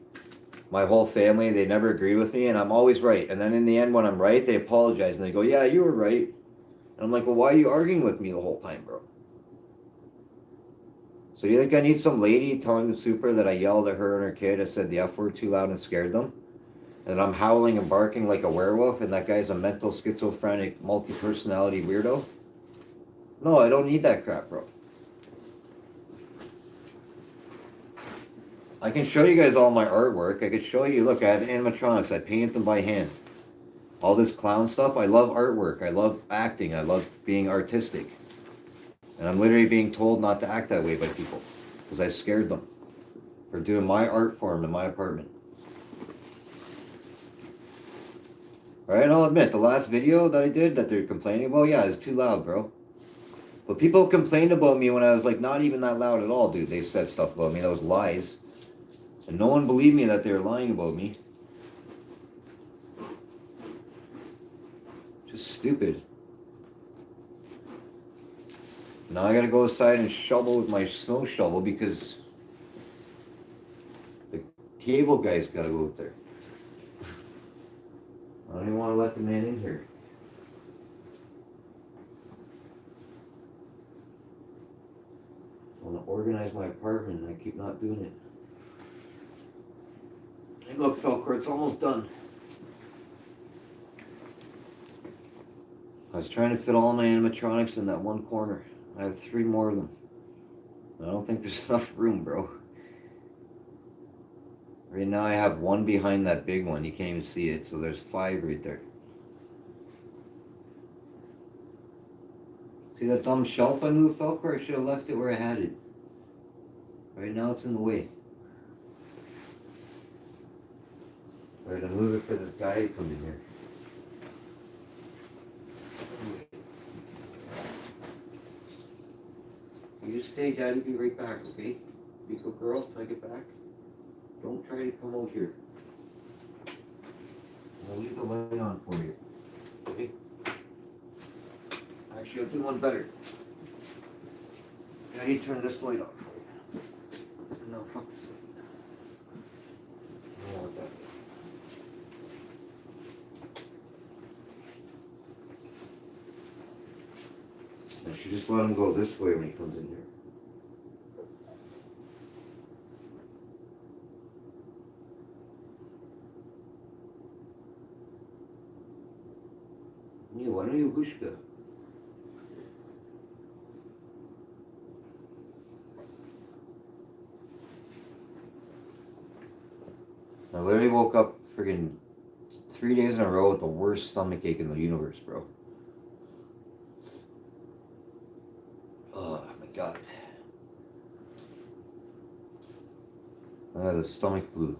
My whole family, they never agree with me. And I'm always right. And then in the end, when I'm right, they apologize. And they go, yeah, you were right. And I'm like, well, why are you arguing with me the whole time, bro? So do you think I need some lady telling the super that I yelled at her and her kid, I said the F word too loud and scared them? And I'm howling and barking like a werewolf and that guy's a mental schizophrenic multi-personality weirdo? No, I don't need that crap, bro. I can show you guys all my artwork. I could show you, look, I have animatronics. I paint them by hand. All this clown stuff, I love artwork. I love acting. I love being artistic. And I'm literally being told not to act that way by people because I scared them for doing my art form in my apartment. Alright, I'll admit, the last video that I did that they're complaining about, yeah, it's too loud, bro. But people complained about me when I was like not even that loud at all, dude. They said stuff about me that was lies. And no one believed me that they were lying about me. Just stupid. Now I gotta go outside and shovel with my snow shovel because the cable guy's gotta go out there. I don't even want to let the man in here. I want to organize my apartment and I keep not doing it. Hey look, Felcor, it's almost done. I was trying to fit all my animatronics in that one corner. I have 3 more of them. I don't think there's enough room, bro. Right now I have 1 behind that big one. You can't even see it, so there's 5 right there. See that dumb shelf I moved, Felcor? I should have left it where I had it. Right now it's in the way. I had to move it for this guy to come in here. You just stay, Daddy. Be right back, okay? Be a good girl till I get back. Don't try to come out here. I'll leave the light on for you. Okay? Actually, I'll do one better. Daddy, turn this light off for you. No, fuck this light. I don't want that. I should just let him go this way when he comes in here. Не, вона і гушка. I literally woke up friggin' 3 days in a row with the worst stomach ache in the universe, bro. Oh my god. I had a stomach flu.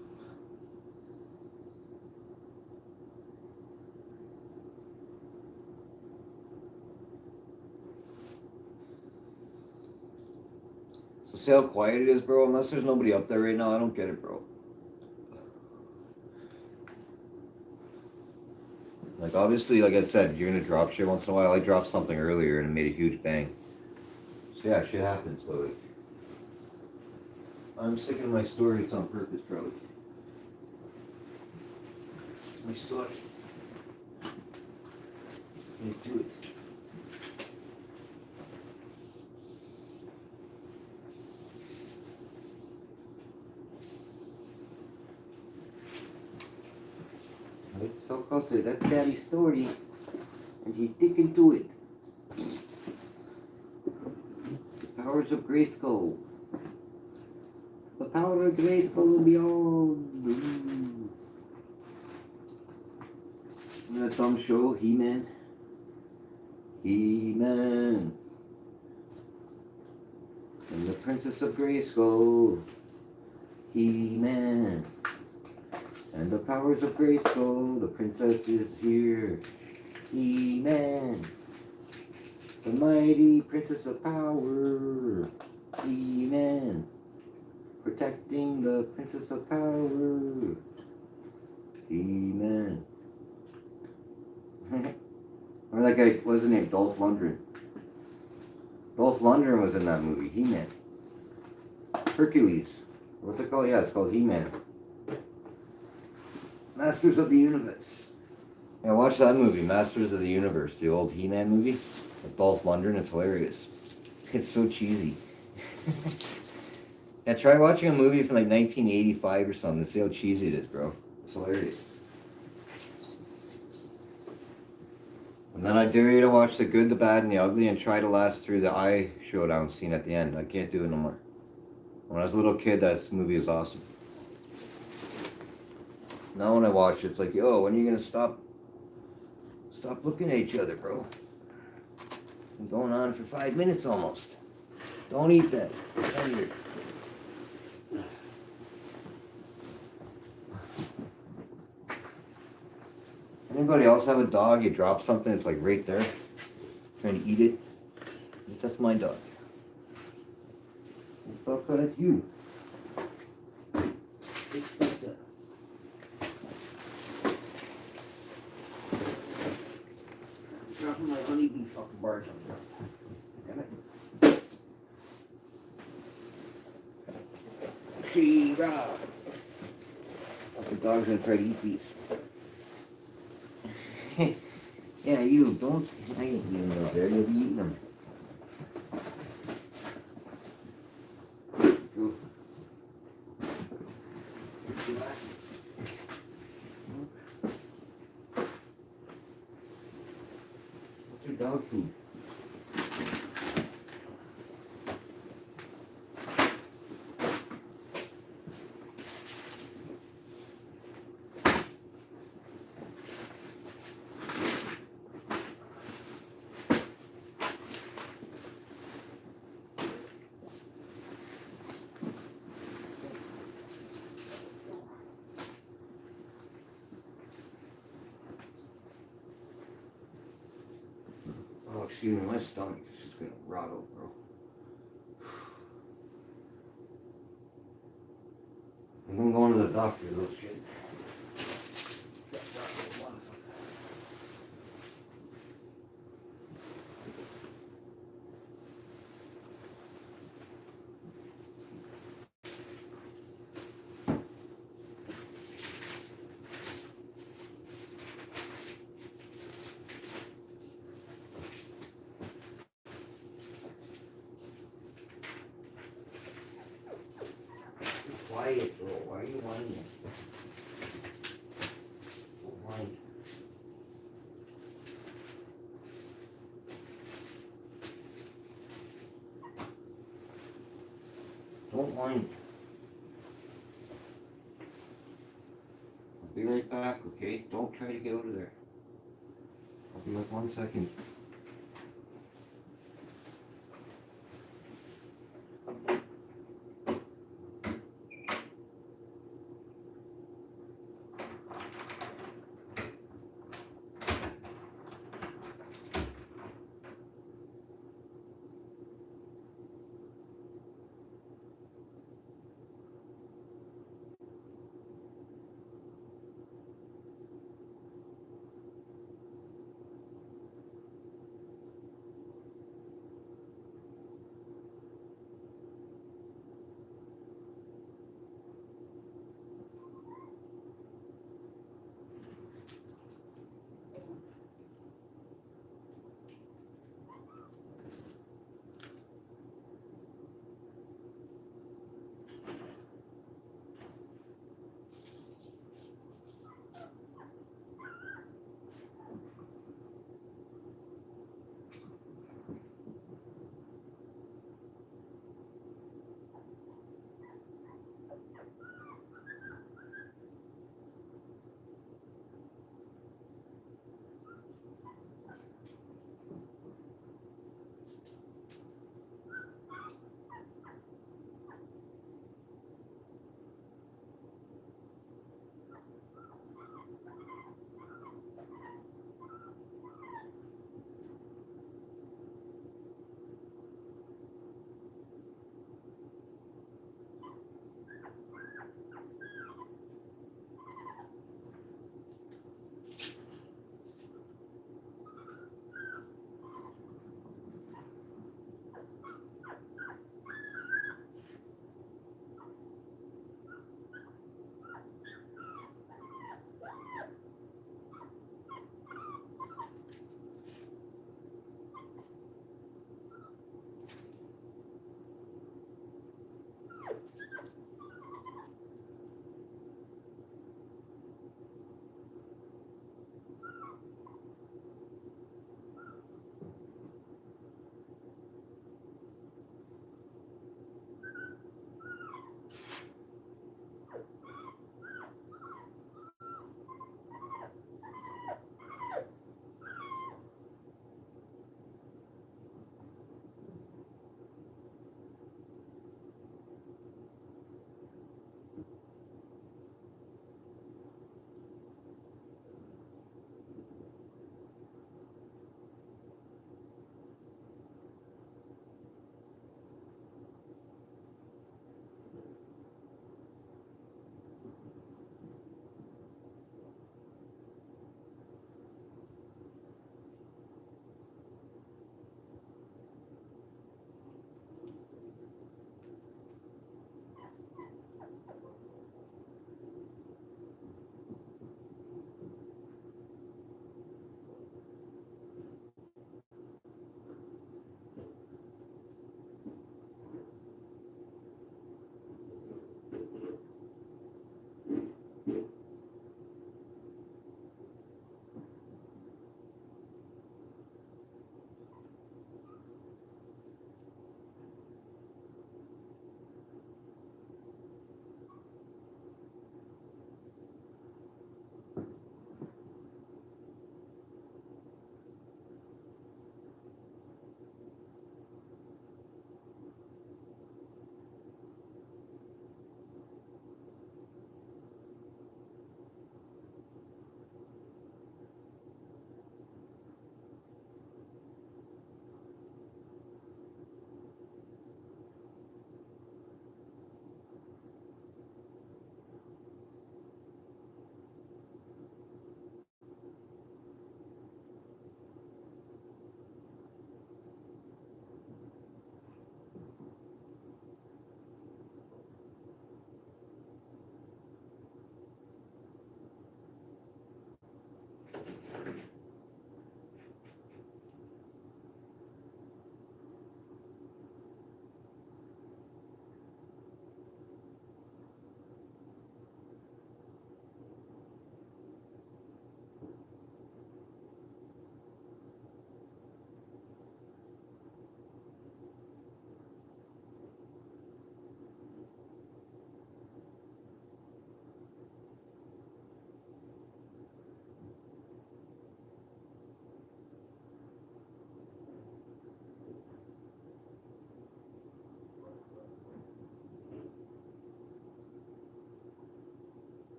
So see how quiet it is, bro? Unless there's nobody up there right now, I don't get it, bro. Like, obviously, like I said, you're gonna drop shit once in a while. I dropped something earlier and it made a huge bang. So yeah, shit happens, but like, I'm sticking to my story. It's on purpose, probably. It's my story. Let's do it. It's so close. That's Daddy's story, and he's sticking to it. The powers of Grayskull. The power of Grayskull and beyond. Ooh. Remember that dumb show, He-Man? He-Man. And the Princess of Grayskull. He-Man. And the powers of Grayskull, the princess is here. He-Man. The mighty princess of power. He-Man. Protecting the princess of power. He-Man. Remember that guy, what's his name? Dolph Lundgren. Dolph Lundgren was in that movie, He-Man. Hercules. What's it called? Yeah, it's called He-Man. Masters of the Universe. Yeah, watch that movie, Masters of the Universe, the old He-Man movie with Dolph Lundgren. It's hilarious. It's so cheesy. Yeah, try watching a movie from like 1985 or something and see how cheesy it is, bro. It's hilarious. And then I dare you to watch The Good, the Bad, and the Ugly and try to last through the eye showdown scene at the end. I can't do it no more. When I was a little kid, that movie was awesome. Now when I watch it, it's like, yo, when are you gonna stop looking at each other, bro? Been going on for 5 minutes almost. Don't eat that. It's hungry. Anybody else have a dog? You drop something, it's like right there. Trying to eat it. That's my dog. That's you. Dropping my honeybee fucking bars on there. Damn it. She-ra. The dog's gonna try to eat these. Yeah, you don't. I ain't eating those there. You'll be eating them. Go. What's your dog food? Excuse me, my stomach is just gonna rattle, bro. I'm going to the doctor, though, shit. Quiet, bro. Why are you whining? Don't whine. Don't whine. I'll be right back, okay? Don't try to get out of there. I'll be like 1 second.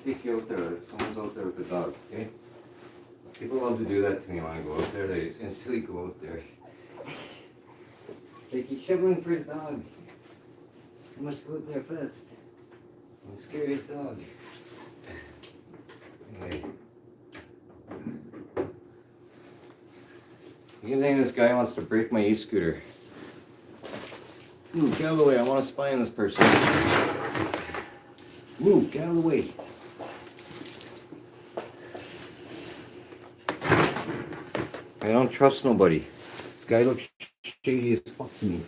take you out there. Someone's out there with the dog, okay? People love to do that to me when I go out there. They instantly go out there. Like, you're shoveling for a dog. You must go out there first. I'm the scariest dog. Anyway. You think this guy wants to break my e-scooter? Move, get out of the way. I want to spy on this person. Move, get out of the way. I don't trust nobody. This guy looks shady as fuck to me.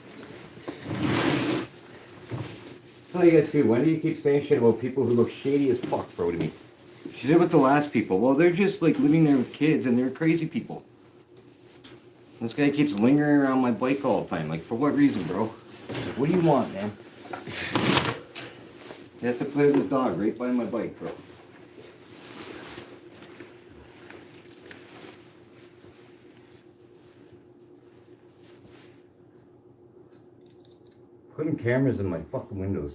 That's all you got to do. When do you keep saying shit about people who look shady as fuck, bro, to me? She did with the last people. Well, they're just like living there with kids and they're crazy people. This guy keeps lingering around my bike all the time. Like, for what reason, bro? What do you want, man? You have to play with the dog right by my bike, bro. Putting cameras in my fucking windows.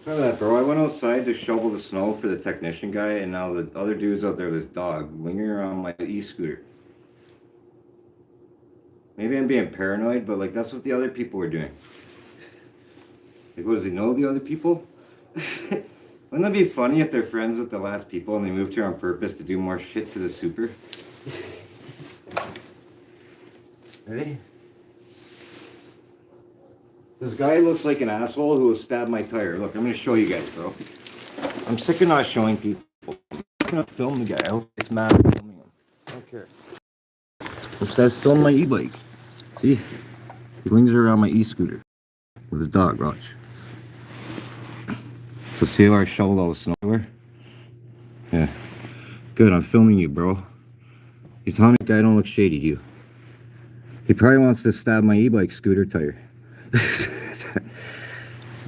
Remember that, bro? I went outside to shovel the snow for the technician guy, and now the other dude's out there with his dog lingering around my e-scooter. Maybe I'm being paranoid, but like that's what the other people were doing. Like, what, does he know the other people? Wouldn't that be funny if they're friends with the last people and they moved here on purpose to do more shit to the super? Ready? This guy looks like an asshole who will stab my tire. Look, I'm gonna show you guys, bro. I'm sick of not showing people. I'm gonna film the guy. I hope it's mad at filming him. I don't care. That's still my e-bike. See? He lingers around my e-scooter with his dog, watch. So see how I shoveled all the snow over? Yeah. Good, I'm filming you, bro. You telling that guy don't look shady to you? He probably wants to stab my e-bike scooter tire.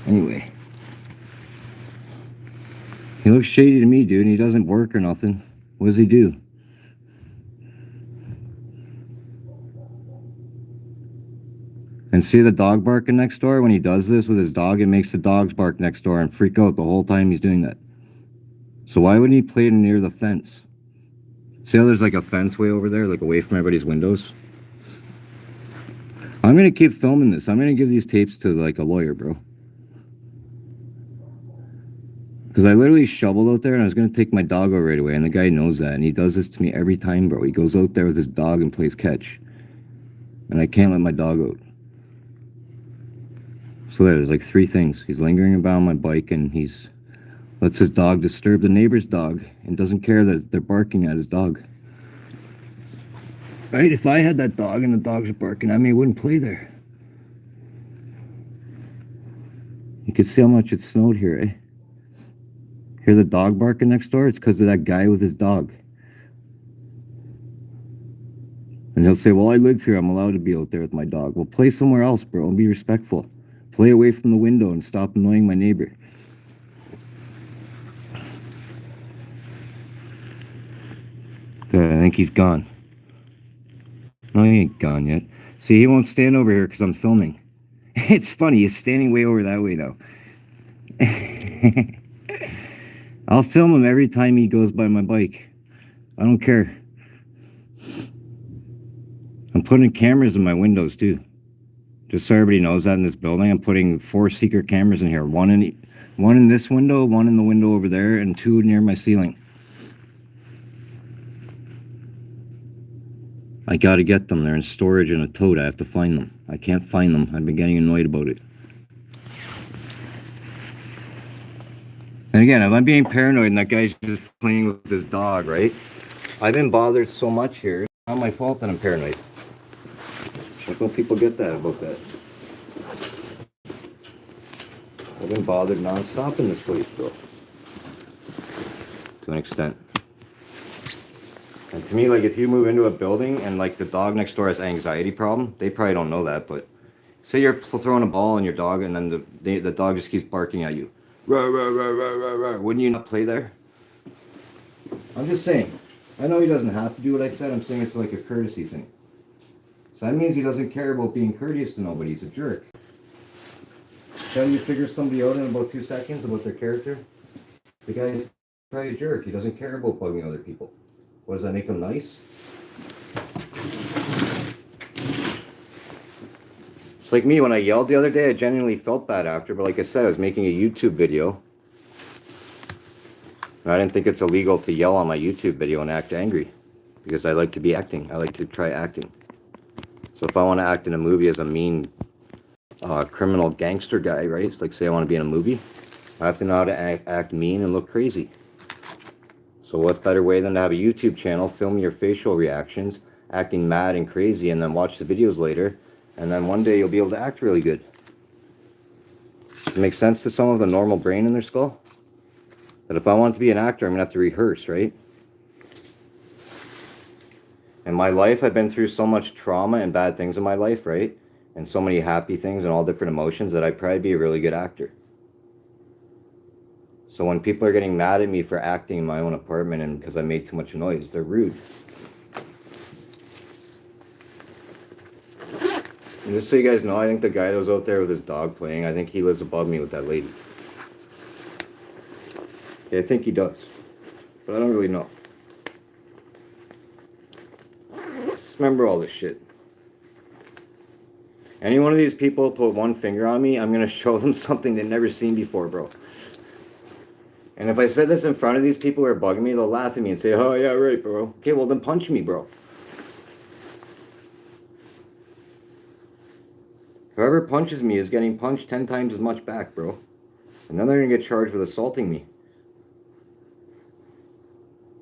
Anyway. He looks shady to me, dude, and he doesn't work or nothing. What does he do? And see the dog barking next door? When he does this with his dog, it makes the dogs bark next door and freak out the whole time he's doing that. So why wouldn't he play it near the fence? See how there's like a fence way over there, like away from everybody's windows? I'm going to keep filming this. I'm going to give these tapes to like a lawyer, bro. Because I literally shoveled out there and I was going to take my dog out right away. And the guy knows that. And he does this to me every time, bro. He goes out there with his dog and plays catch. And I can't let my dog out. So there's like three things. He's lingering about my bike and he's lets his dog disturb the neighbor's dog and doesn't care that they're barking at his dog. Right? If I had that dog and the dogs are barking at me, I wouldn't play there. You can see how much it snowed here, eh? Hear the dog barking next door? It's because of that guy with his dog. And he'll say, well, I live here. I'm allowed to be out there with my dog. Well, play somewhere else, bro, and be respectful. Play away from the window and stop annoying my neighbor. Good, I think he's gone. No, he ain't gone yet. See, he won't stand over here because I'm filming. It's funny, he's standing way over that way now. I'll film him every time he goes by my bike. I don't care. I'm putting cameras in my windows too. Just so everybody knows that in this building, I'm putting 4 secret cameras in here. One in this window, one in the window over there, and 2 near my ceiling. I gotta get them. They're in storage in a tote. I have to find them. I can't find them. I've been getting annoyed about it. And again, if I'm being paranoid and that guy's just playing with his dog, right? I've been bothered so much here. It's not my fault that I'm paranoid. Why don't people get that about that? I've been bothered non-stop in this place, bro. To an extent. And to me, like, if you move into a building and, like, the dog next door has an anxiety problem, they probably don't know that, but say you're throwing a ball on your dog and then the dog just keeps barking at you. Rah, rah, rah, rah, rah, rah. Wouldn't you not play there? I'm just saying. I know he doesn't have to do what I said. I'm saying it's like a courtesy thing. So that means he doesn't care about being courteous to nobody. He's a jerk. Can you figure somebody out in about 2 seconds about their character? The guy's probably a jerk. He doesn't care about bugging other people. What, does that make him nice? It's like me, when I yelled the other day, I genuinely felt bad after, but like I said, I was making a YouTube video. And I didn't think it's illegal to yell on my YouTube video and act angry, because I like to be acting. I like to try acting. So if I want to act in a movie as a mean criminal gangster guy, right? It's like, say I want to be in a movie, I have to know how to act mean and look crazy. So what's better way than to have a YouTube channel, film your facial reactions, acting mad and crazy, and then watch the videos later, and then one day you'll be able to act really good. Does it make sense to some of the normal brain in their skull? That if I want to be an actor, I'm going to have to rehearse, right? In my life, I've been through so much trauma and bad things in my life, right? And so many happy things and all different emotions that I'd probably be a really good actor. So when people are getting mad at me for acting in my own apartment and because I made too much noise, they're rude. And just so you guys know, I think the guy that was out there with his dog playing, I think he lives above me with that lady. Yeah, I think he does. But I don't really know. Just remember all this shit. Any one of these people put one finger on me, I'm going to show them something they've never seen before, bro. And if I said this in front of these people who are bugging me, they'll laugh at me and say, oh, yeah, right, bro. Okay, well, then punch me, bro. Whoever punches me is getting punched 10 times as much back, bro. And then they're going to get charged with assaulting me.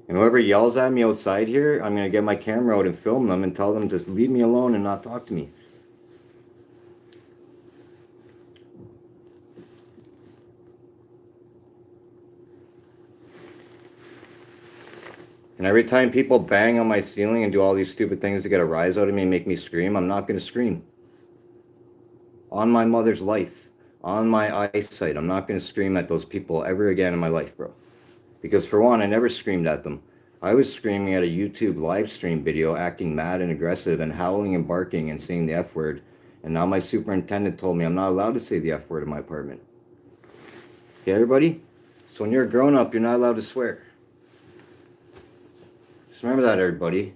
And whoever yells at me outside here, I'm going to get my camera out and film them and tell them to leave me alone and not talk to me. And every time people bang on my ceiling and do all these stupid things to get a rise out of me and make me scream, I'm not going to scream. On my mother's life, on my eyesight, I'm not going to scream at those people ever again in my life, bro. Because for one, I never screamed at them. I was screaming at a YouTube live stream video, acting mad and aggressive and howling and barking and saying the F word. And now my superintendent told me I'm not allowed to say the F word in my apartment. Okay, everybody? So when you're a grown-up, you're not allowed to swear. Just remember that, everybody.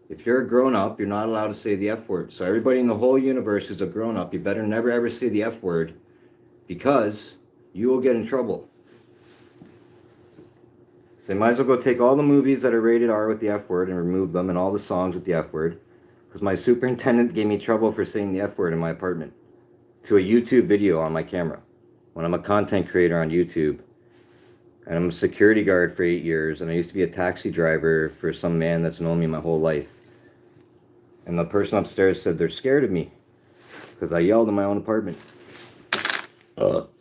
If you're a grown-up, you're not allowed to say the F word. So everybody in the whole universe who's a grown-up, you better never ever say the F word, because you will get in trouble. So you might as well go take all the movies that are rated R with the F word and remove them, and all the songs with the F word. Because my superintendent gave me trouble for saying the F word in my apartment to a YouTube video on my camera. When I'm a content creator on YouTube. And I'm a security guard for 8 years, and I used to be a taxi driver for some man that's known me my whole life. And the person upstairs said they're scared of me because I yelled in my own apartment.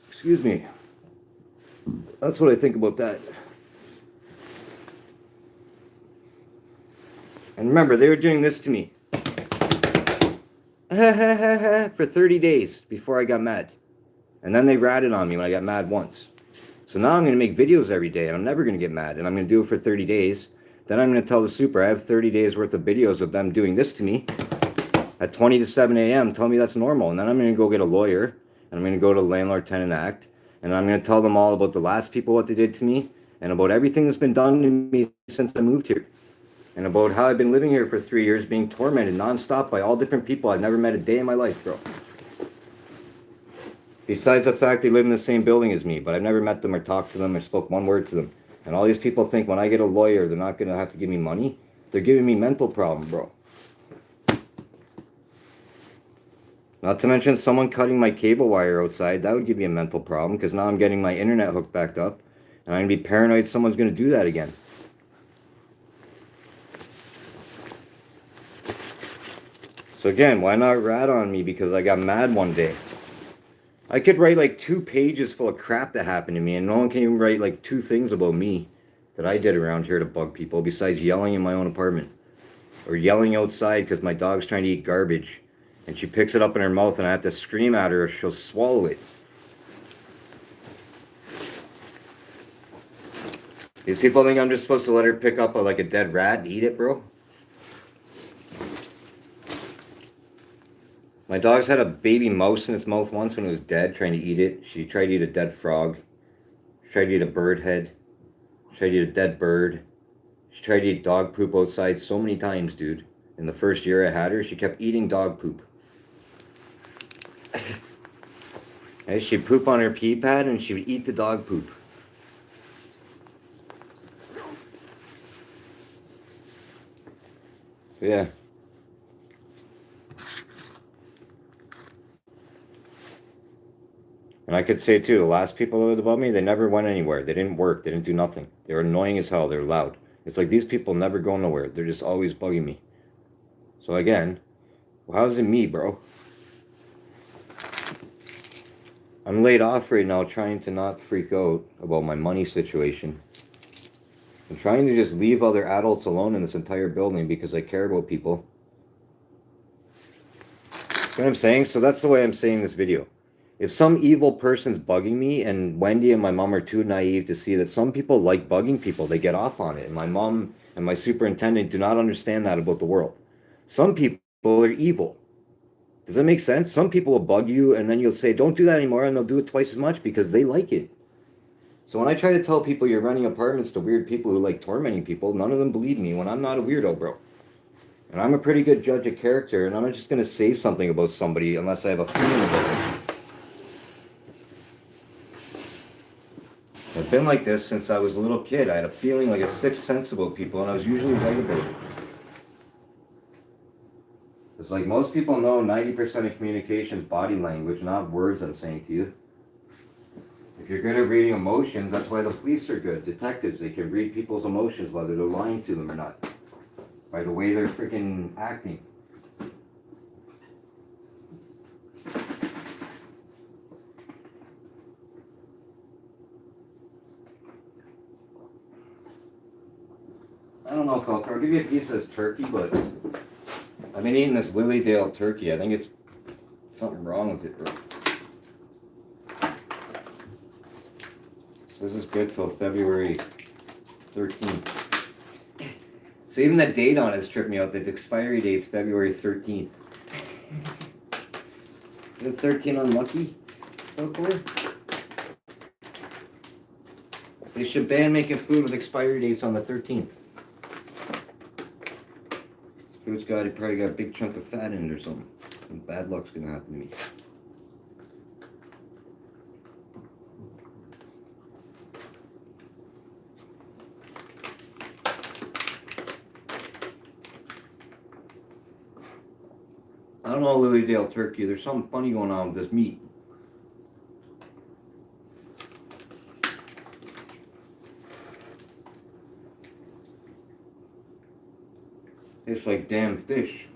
Excuse me. That's what I think about that. And remember, they were doing this to me for 30 days before I got mad. And then they ratted on me when I got mad once. So now I'm going to make videos every day, and I'm never going to get mad, and I'm going to do it for 30 days. Then I'm going to tell the super I have 30 days worth of videos of them doing this to me at 20 to 7 a.m. Tell me that's normal. And then I'm going to go get a lawyer, and I'm going to go to Landlord-Tenant Act, and I'm going to tell them all about the last people, what they did to me, and about everything that's been done to me since I moved here, and about how I've been living here for 3 years being tormented nonstop by all different people I've never met a day in my life, bro. Besides the fact they live in the same building as me, but I've never met them or talked to them or spoke one word to them. And all these people think when I get a lawyer, they're not going to have to give me money. They're giving me mental problem, bro. Not to mention someone cutting my cable wire outside. That would give me a mental problem, because now I'm getting my internet hooked back up. And I'm going to be paranoid someone's going to do that again. So again, why not rat on me because I got mad one day? I could write like 2 pages full of crap that happened to me, and no one can even write like 2 things about me that I did around here to bug people besides yelling in my own apartment. Or yelling outside because my dog's trying to eat garbage and she picks it up in her mouth and I have to scream at her or she'll swallow it. These people think I'm just supposed to let her pick up like a dead rat and eat it, bro? My dog's had a baby mouse in its mouth once when it was dead, trying to eat it. She tried to eat a dead frog. She tried to eat a bird head. She tried to eat a dead bird. She tried to eat dog poop outside so many times, dude. In the first year I had her, she kept eating dog poop. Hey, she'd poop on her pee pad and she would eat the dog poop. So yeah. And I could say too, the last people that lived above me, they never went anywhere. They didn't work. They didn't do nothing. They were annoying as hell. They were loud. It's like these people never go nowhere. They're just always bugging me. So again, well, how's it me, bro? I'm laid off right now trying to not freak out about my money situation. I'm trying to just leave other adults alone in this entire building because I care about people. You know what I'm saying? So that's the way I'm saying this video. If some evil person's bugging me, and Wendy and my mom are too naive to see that some people like bugging people, they get off on it. And my mom and my superintendent do not understand that about the world. Some people are evil. Does that make sense? Some people will bug you, and then you'll say, don't do that anymore, and they'll do it twice as much because they like it. So when I try to tell people you're renting apartments to weird people who like tormenting people, none of them believe me when I'm not a weirdo, bro. And I'm a pretty good judge of character, and I'm not just going to say something about somebody unless I have a feeling about them. I've been like this since I was a little kid. I had a feeling, like a sixth sense about people, and I was usually right about it. It's like most people know 90% of communication is body language, not words I'm saying to you. If you're good at reading emotions, that's why the police are good. Detectives, they can read people's emotions, whether they're lying to them or not, by the way they're freaking acting. I don't know if I'll give you a piece of this turkey, but I've been eating this Lilydale turkey. I think it's something wrong with it, bro. So this is good till February 13th. So even the date on it has tripped me out. The expiry date's February 13th. Isn't 13 unlucky? They should ban making food with expiry dates on the 13th. Food's probably got a big chunk of fat in it or something. And bad luck's gonna happen to me. I don't know, Lilydale turkey. There's something funny going on with this meat. It's like damn fish.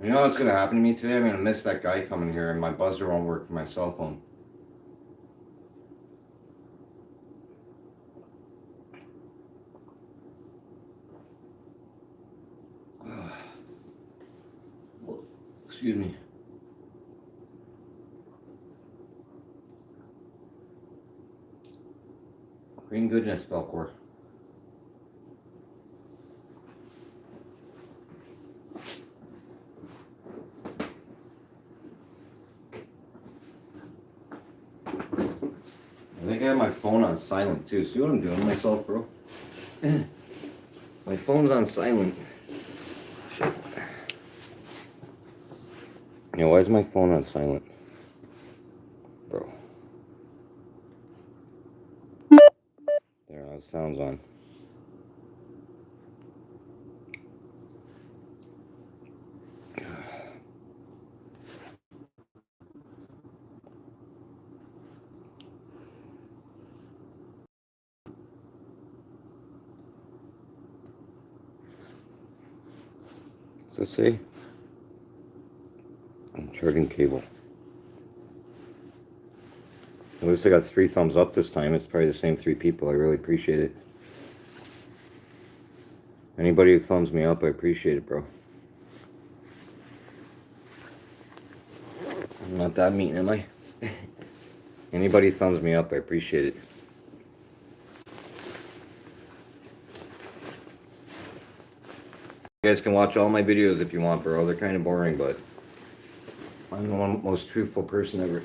You know what's gonna happen to me today? I'm gonna miss that guy coming here, and my buzzer won't work for my cell phone. Excuse me. Green goodness, Belcourt. I think I have my phone on silent too. See what I'm doing to myself, bro? My phone's on silent. Shit. Yeah, why is my phone on silent? Bro. There, now it sounds on. What's that say? Charging cable. At least I got 3 thumbs up this time. It's probably the same 3 people. I really appreciate it. Anybody who thumbs me up, I appreciate it, bro. I'm not that mean, am I? Anybody thumbs me up, I appreciate it. You guys can watch all my videos if you want, bro. They're kind of boring, but I'm the most truthful person ever.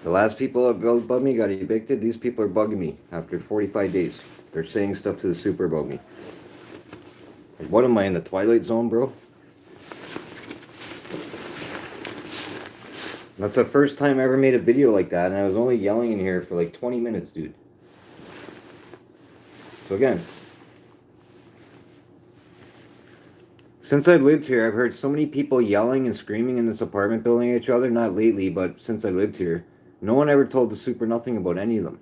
The last people above me got evicted. These people are bugging me after 45 days. They're saying stuff to the super about me. Like, what am I, in the Twilight Zone, bro? That's the first time I ever made a video like that, and I was only yelling in here for like 20 minutes, dude. So again, since I've lived here, I've heard so many people yelling and screaming in this apartment building at each other. Not lately, but since I lived here. No one ever told the super nothing about any of them.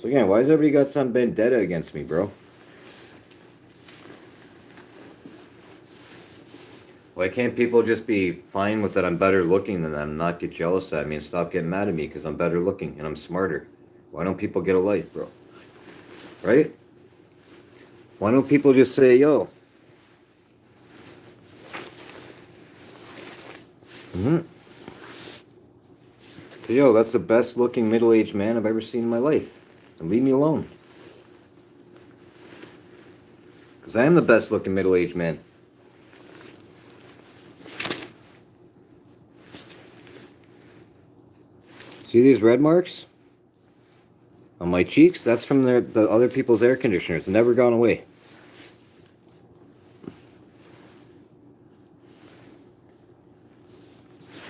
So again, why has everybody got some vendetta against me, bro? Why can't people just be fine with that I'm better looking than them and not get jealous at me and stop getting mad at me because I'm better looking and I'm smarter? Why don't people get a life, bro? Right? Why don't people just say, yo? So, yo, that's the best looking middle-aged man I've ever seen in my life. And leave me alone. Because I am the best looking middle-aged man. See these red marks on my cheeks? That's from the other people's air conditioner. It's never gone away.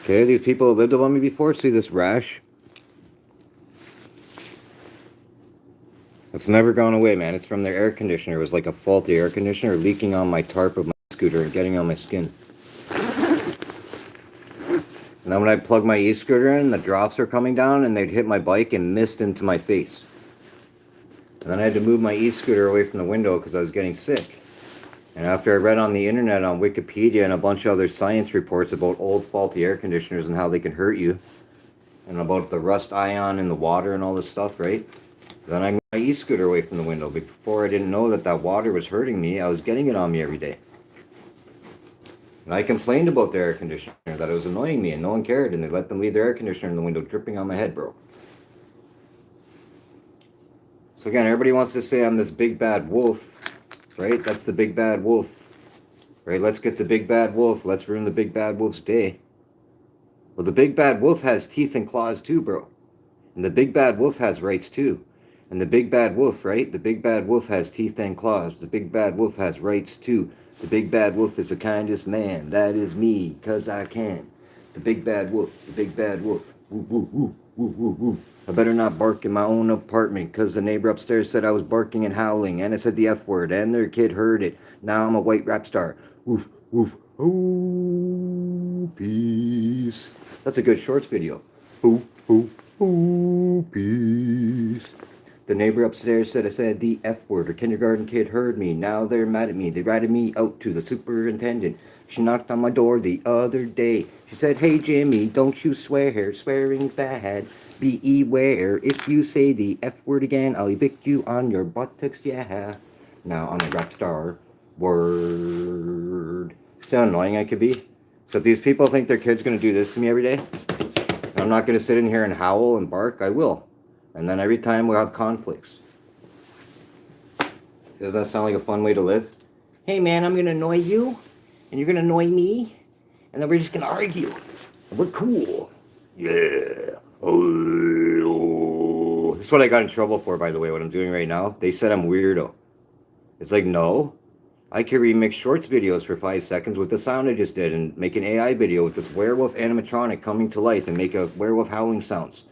Okay, these people have lived above me before. See this rash? It's never gone away, man. It's from their air conditioner. It was like a faulty air conditioner leaking on my tarp of my scooter and getting on my skin. And then when I plug my e-scooter in, the drops are coming down and they'd hit my bike and mist into my face. And then I had to move my e-scooter away from the window because I was getting sick. And after I read on the internet, on Wikipedia, and a bunch of other science reports about old faulty air conditioners and how they can hurt you, and about the rust ion in the water and all this stuff, right? Then I moved my e-scooter away from the window. Before I didn't know that water was hurting me, I was getting it on me every day. And I complained about the air conditioner, that it was annoying me, and no one cared, and they let them leave their air conditioner in the window dripping on my head, bro. So again, everybody wants to say I'm this big bad wolf. Right? That's the big bad wolf. Right? Let's get the big bad wolf. Let's ruin the big bad wolf's day. Well, the big bad wolf has teeth and claws too, bro. And the big bad wolf has rights too. And the big bad wolf, right? The big bad wolf has teeth and claws. The big bad wolf has rights too. The big bad wolf is the kindest man. That is me, 'cause I can. The big bad wolf. The big bad wolf. Woo, woo, woo, woo, woo, woo. I better not bark in my own apartment because the neighbor upstairs said I was barking and howling, and I said the F word, and their kid heard it. Now I'm a white rap star. Woof, woof, oh, peace. That's a good shorts video. Ooh, ooh, ooh, peace. The neighbor upstairs said I said the F word. Her kindergarten kid heard me. Now they're mad at me. They ratted me out to the superintendent. She knocked on my door the other day. She said, hey, Jimmy, don't you swear. Swearing's bad. Beware. If you say the F word again, I'll evict you on your buttocks, yeah. Now I'm a rap star. Word. See how annoying I could be? So if these people think their kid's going to do this to me every day, and I'm not going to sit in here and howl and bark, I will. And then every time we'll have conflicts. Does that sound like a fun way to live? Hey man, I'm going to annoy you, and you're going to annoy me, and then we're just going to argue. And we're cool. Yeah. Oh. This is what I got in trouble for, by the way, what I'm doing right now. They said I'm weirdo. It's like, no. I can remix shorts videos for 5 seconds with the sound I just did and make an AI video with this werewolf animatronic coming to life and make a werewolf howling sounds.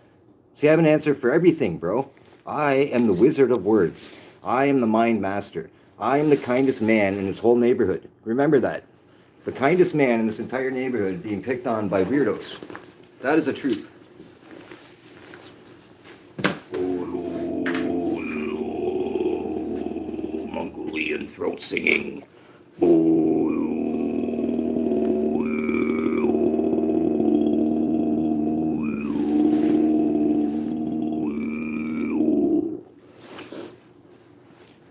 See, I have an answer for everything, bro. I am the wizard of words. I am the mind master. I am the kindest man in this whole neighborhood. Remember that. The kindest man in this entire neighborhood being picked on by weirdos. That is the truth. throat singing.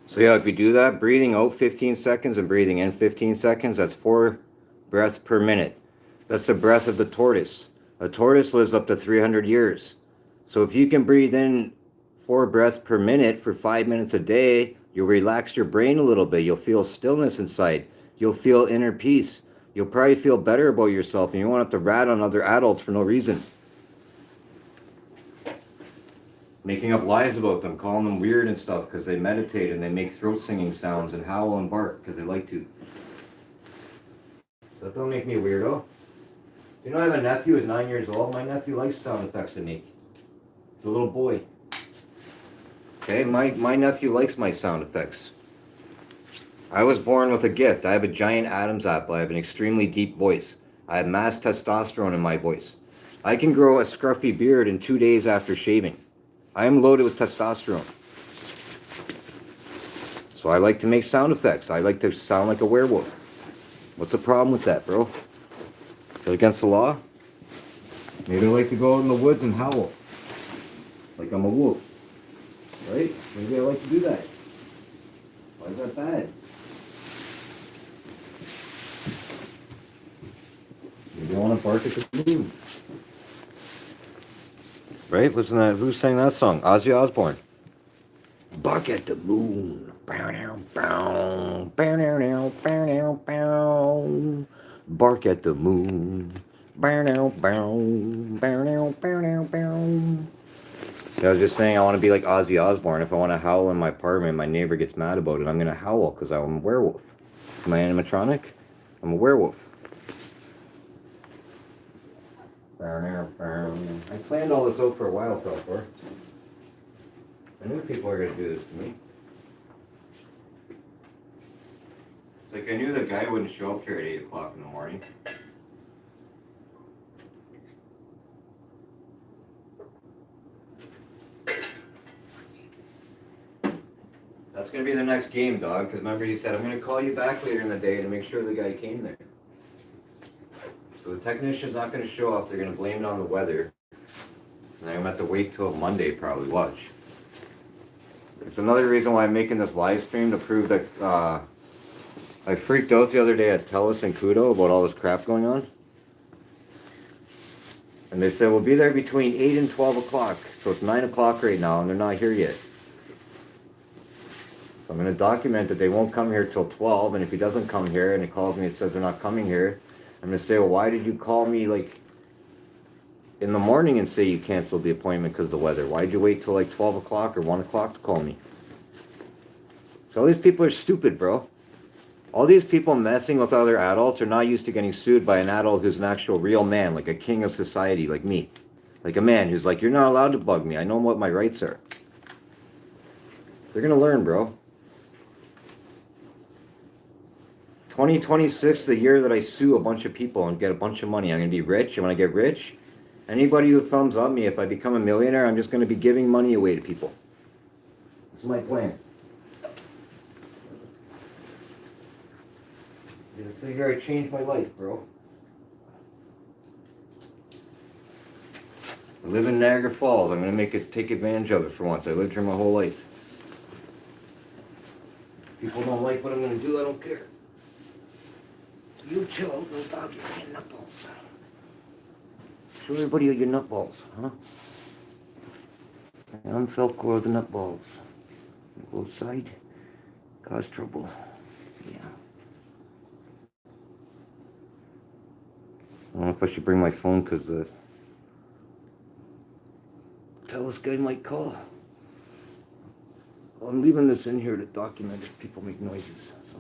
So yeah, if you do that, breathing out 15 seconds and breathing in 15 seconds, that's 4 breaths per minute. That's the breath of the tortoise. A tortoise lives up to 300 years. So if you can breathe in 4 breaths per minute for 5 minutes a day, you'll relax your brain a little bit. You'll feel stillness inside. You'll feel inner peace. You'll probably feel better about yourself, and you won't have to rat on other adults for no reason. Making up lies about them, calling them weird and stuff because they meditate and they make throat singing sounds and howl and bark because they like to. So that don't make me a weirdo. You know, I have a nephew who's 9 years old. My nephew likes sound effects I make. He's a little boy. Okay, my nephew likes my sound effects. I was born with a gift. I have a giant Adam's apple. I have an extremely deep voice. I have mass testosterone in my voice. I can grow a scruffy beard in 2 days after shaving. I am loaded with testosterone. So I like to make sound effects. I like to sound like a werewolf. What's the problem with that, bro? Is that against the law? Maybe I like to go out in the woods and howl. Like I'm a wolf. Right? Maybe I like to do that. Why is that bad? Maybe I want to bark at the moon. Right? Wasn't that, who sang that song? Ozzy Osbourne. Bark at the moon. Bark at the moon. I was just saying I want to be like Ozzy Osbourne. If I want to howl in my apartment, my neighbor gets mad about it, I'm going to howl because I'm a werewolf. Am I animatronic? I'm a werewolf. I planned all this out for a while, Feltor. I knew people were going to do this to me. It's like I knew the guy wouldn't show up here at 8 o'clock in the morning. That's going to be the next game, dog, because remember he said, I'm going to call you back later in the day to make sure the guy came there. So the technician's not going to show up. They're going to blame it on the weather. And I'm going to have to wait till Monday, probably. Watch. It's another reason why I'm making this live stream to prove that I freaked out the other day at TELUS and Kudo about all this crap going on. And they said, we'll be there between 8 and 12 o'clock. So it's 9 o'clock right now, and they're not here yet. So I'm going to document that they won't come here till 12, and if he doesn't come here and he calls me and says they're not coming here, I'm going to say, well, why did you call me, like, in the morning and say you canceled the appointment because of the weather? Why did you wait till, like, 12 o'clock or 1 o'clock to call me? So all these people are stupid, bro. All these people messing with other adults are not used to getting sued by an adult who's an actual real man, like a king of society, like me. Like a man who's like, you're not allowed to bug me. I know what my rights are. They're going to learn, bro. 2026 is the year that I sue a bunch of people and get a bunch of money. I'm going to be rich. And when I get rich, anybody who thumbs up me, if I become a millionaire, I'm just going to be giving money away to people. This is my plan. This figure I changed my life, bro. I live in Niagara Falls. I'm going to take advantage of it for once. I lived here my whole life. People don't like what I'm going to do, I don't care. You chill out, little dog, you're getting nutballs. Show everybody your nutballs, huh? I'm Felcor the nutballs. Go outside, cause trouble. Yeah. I don't know if I should bring my phone because the TELUS guy might call. Well, I'm leaving this in here to document if people make noises. So,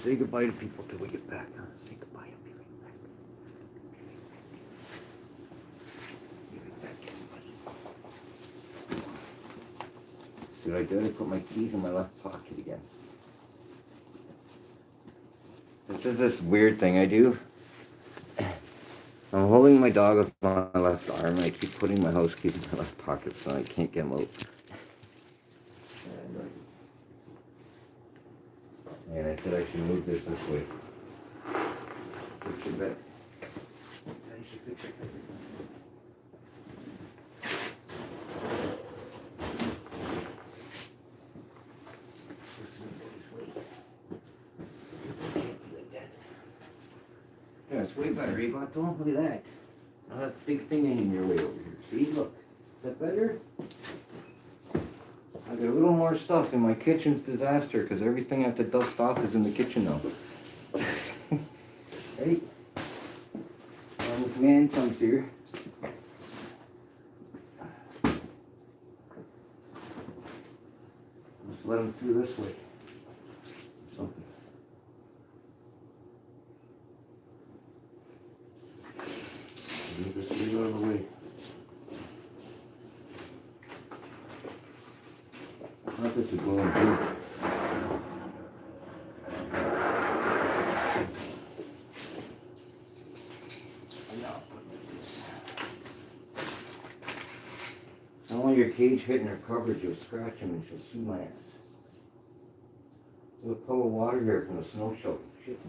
say goodbye to people till we get back. Huh? Say goodbye. I'll be right back. Be right back, everybody. See what I did? I put my keys in my left pocket again. This is this weird thing I do. I'm holding my dog with my left arm and I keep putting my house keys in my left pocket so I can't get them out. And I said I should move this way. Fix your bed. I should fix your bed. Yeah, it's way better, eh, Bato? Look at that. Now that big thing in your way over here. See, look. Is that better? I got a little more stuff in my kitchen's disaster because everything I have to dust off is in the kitchen now. Right? When this man comes here, just let him through this way. Something. Move this way out of the way. Not this is going good. I don't want your cage hitting her coverage, you'll scratch him and she'll sue my ass. There's a puddle of water here from the snow shovel. Shit.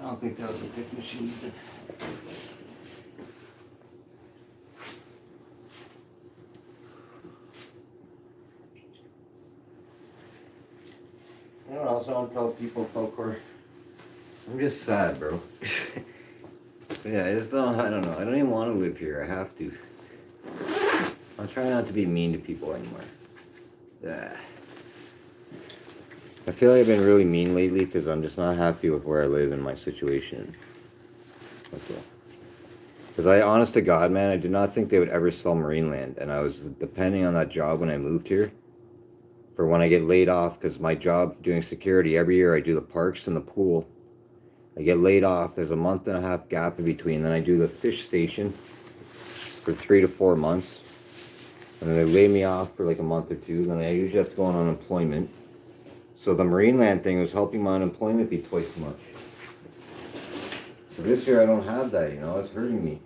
don't think that was a thick machine either. You know what else I want to tell people, Falcor? I'm just sad, bro. Yeah, I just don't, I don't know. I don't even want to live here. I have to. I'll try not to be mean to people anymore. I feel like I've been really mean lately because I'm just not happy with where I live and my situation. That's all. Because honest to God, man, I did not think they would ever sell Marineland. And I was depending on that job when I moved here for when I get laid off, because my job doing security, every year I do the parks and the pool. I get laid off. There's a month and a half gap in between. Then I do the fish station for 3 to 4 months. And then they lay me off for like a month or two. Then I usually have to go on unemployment. So the Marineland thing was helping my unemployment be twice as much. So this year I don't have that, you know, it's hurting me.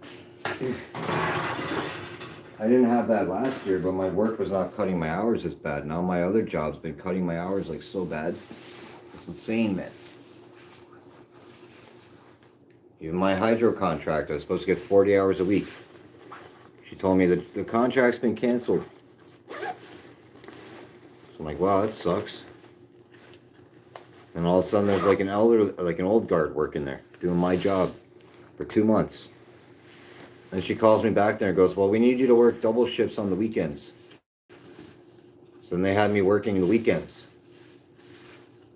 I didn't have that last year, but my work was not cutting my hours as bad. Now my other job's been cutting my hours like so bad. It's insane, man. Even my hydro contract, I was supposed to get 40 hours a week. She told me that the contract's been canceled. So I'm like, wow, that sucks. And all of a sudden there's like an old guard working there, doing my job for 2 months. And she calls me back there and goes, well, we need you to work double shifts on the weekends. So then they had me working the weekends.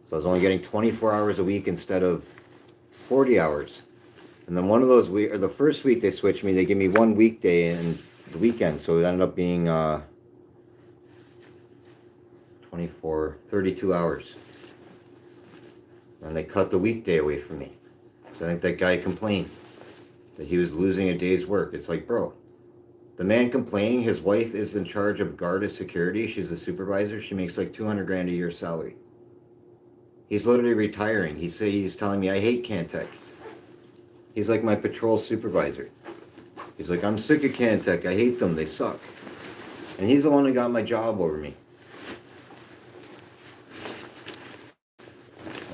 So I was only getting 24 hours a week instead of 40 hours. And then one of those weeks, or the first week they switched me, they give me 1 weekday and the weekend. So it ended up being 32 hours. And they cut the weekday away from me. So I think that guy complained that he was losing a day's work. It's like, bro, the man complaining, his wife is in charge of guard of security. She's the supervisor. She makes like 200 grand a year salary. He's literally retiring. He's telling me, I hate Cantech. He's like my patrol supervisor. He's like, I'm sick of Cantech. I hate them. They suck. And he's the one who got my job over me.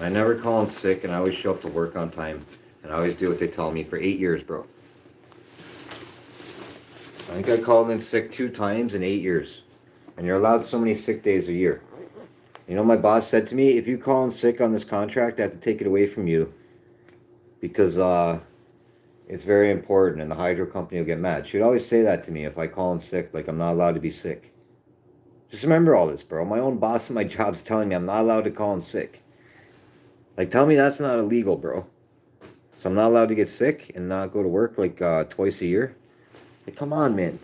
I never call in sick, and I always show up to work on time. And I always do what they tell me for 8 years, bro. I think I called in sick 2 times in 8 years. And you're allowed so many sick days a year. You know, my boss said to me, if you call in sick on this contract, I have to take it away from you. Because it's very important, and the hydro company will get mad. She'd always say that to me if I call in sick, like I'm not allowed to be sick. Just remember all this, bro. My own boss at my job's telling me I'm not allowed to call in sick. Like, tell me that's not illegal, bro. So I'm not allowed to get sick and not go to work like twice a year? Like, come on, man.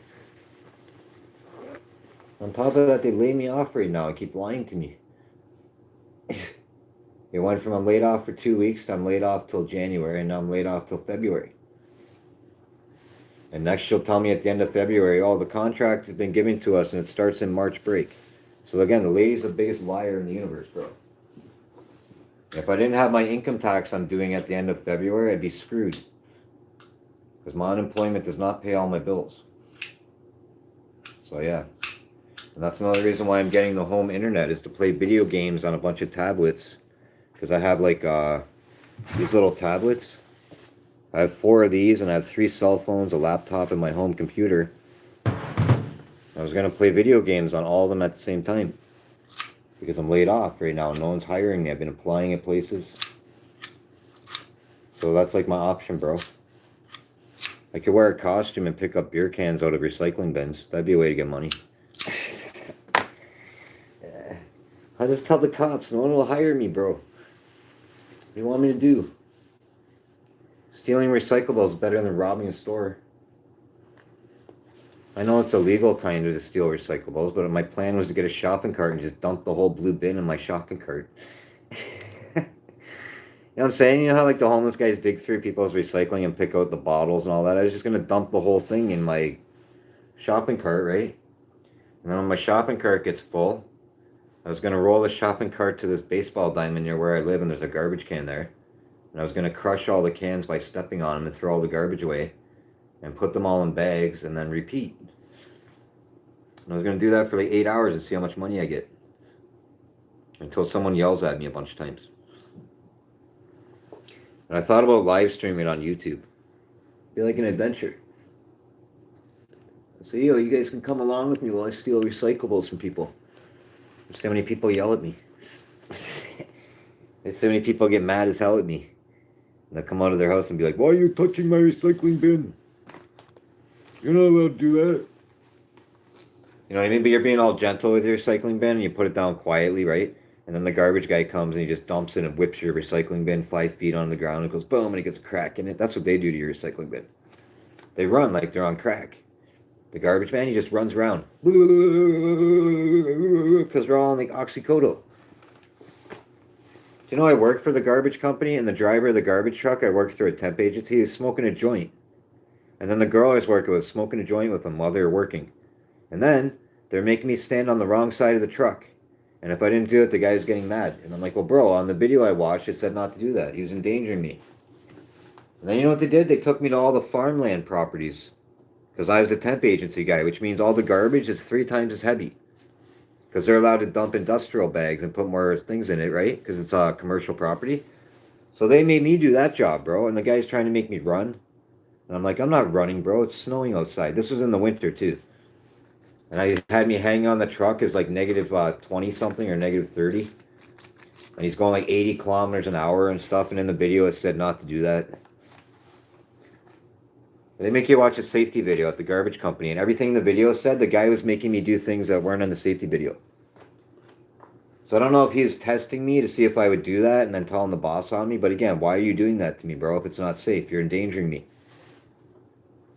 On top of that, they lay me off right now and keep lying to me. It went from I'm laid off for 2 weeks to I'm laid off till January, and now I'm laid off till February. And next she'll tell me at the end of February, oh, the contract has been given to us and it starts in March break. So again, the lady's the biggest liar in the universe, bro. If I didn't have my income tax I'm doing at the end of February, I'd be screwed. Because my unemployment does not pay all my bills. So yeah. And that's another reason why I'm getting the home internet, is to play video games on a bunch of tablets. Because I have like these little tablets. I have 4 of these, and I have 3 cell phones, a laptop, and my home computer. I was going to play video games on all of them at the same time. Because I'm laid off right now. No one's hiring me. I've been applying at places. So that's like my option, bro. I could wear a costume and pick up beer cans out of recycling bins. That'd be a way to get money. I'll just tell the cops. No one will hire me, bro. What do you want me to do? Stealing recyclables is better than robbing a store. I know it's illegal kind of to steal recyclables, but my plan was to get a shopping cart and just dump the whole blue bin in my shopping cart. You know what I'm saying? You know how like the homeless guys dig through people's recycling and pick out the bottles and all that? I was just going to dump the whole thing in my shopping cart, right? And then when my shopping cart gets full, I was going to roll the shopping cart to this baseball diamond near where I live, and there's a garbage can there. And I was going to crush all the cans by stepping on them and throw all the garbage away. And put them all in bags and then repeat. And I was going to do that for like 8 hours and see how much money I get. Until someone yells at me a bunch of times. And And I thought about live streaming on YouTube. Be like an adventure. So, you guys can come along with me while I steal recyclables from people. So many people yell at me. So many people get mad as hell at me. And they'll come out of their house and be like, "Why are you touching my recycling bin? You're not allowed to do that." You know what I mean? But you're being all gentle with your recycling bin and you put it down quietly, right? And then the garbage guy comes and he just dumps it and whips your recycling bin 5 feet on the ground and goes boom and he gets a crack in it. That's what they do to your recycling bin. They run like they're on crack. The garbage man, he just runs around. Because they're all on like oxycodone. You know, I work for the garbage company, and the driver of the garbage truck I worked through a temp agency is smoking a joint. And then the girl I was working with smoking a joint with them while they were working. And then they're making me stand on the wrong side of the truck. And if I didn't do it, the guy's getting mad. And I'm like, well, bro, on the video I watched, it said not to do that. He was endangering me. And then you know what they did? They took me to all the farmland properties. Because I was a temp agency guy, which means all the garbage is 3 times as heavy. Because they're allowed to dump industrial bags and put more things in it, right? Because it's a commercial property. So they made me do that job, bro. And the guy's trying to make me run. And I'm like, I'm not running, bro. It's snowing outside. This was in the winter, too. And I had me hanging on the truck as like negative 20 something or negative 30. And he's going like 80 kilometers an hour and stuff. And in the video, it said not to do that. They make you watch a safety video at the garbage company. And everything in the video said, the guy was making me do things that weren't in the safety video. So I don't know if he was testing me to see if I would do that and then telling the boss on me. But again, why are you doing that to me, bro? If it's not safe, you're endangering me.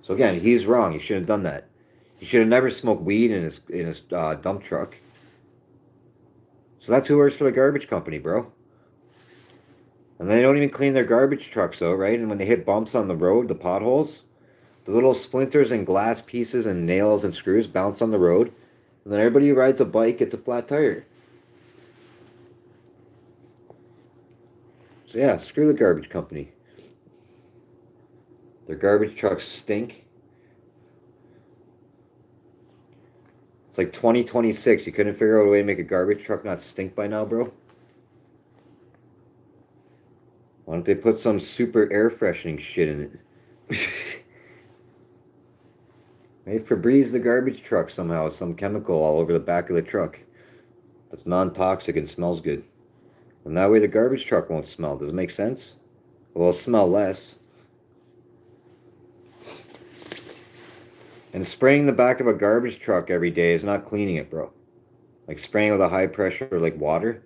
So again, he's wrong. He shouldn't have done that. He should have never smoked weed in his dump truck. So that's who works for the garbage company, bro. And they don't even clean their garbage trucks, though, right? And when they hit bumps on the road, the potholes, the little splinters and glass pieces and nails and screws bounce on the road. And then everybody who rides a bike gets a flat tire. So yeah, screw the garbage company. Their garbage trucks stink. It's like 2026. You couldn't figure out a way to make a garbage truck not stink by now, bro? Why don't they put some super air freshening shit in it? Maybe Febreze the garbage truck somehow. Some chemical all over the back of the truck that's non-toxic and smells good. And that way the garbage truck won't smell. Does it make sense? Well, it'll smell less. And spraying the back of a garbage truck every day is not cleaning it, bro. Like spraying with a high pressure like water.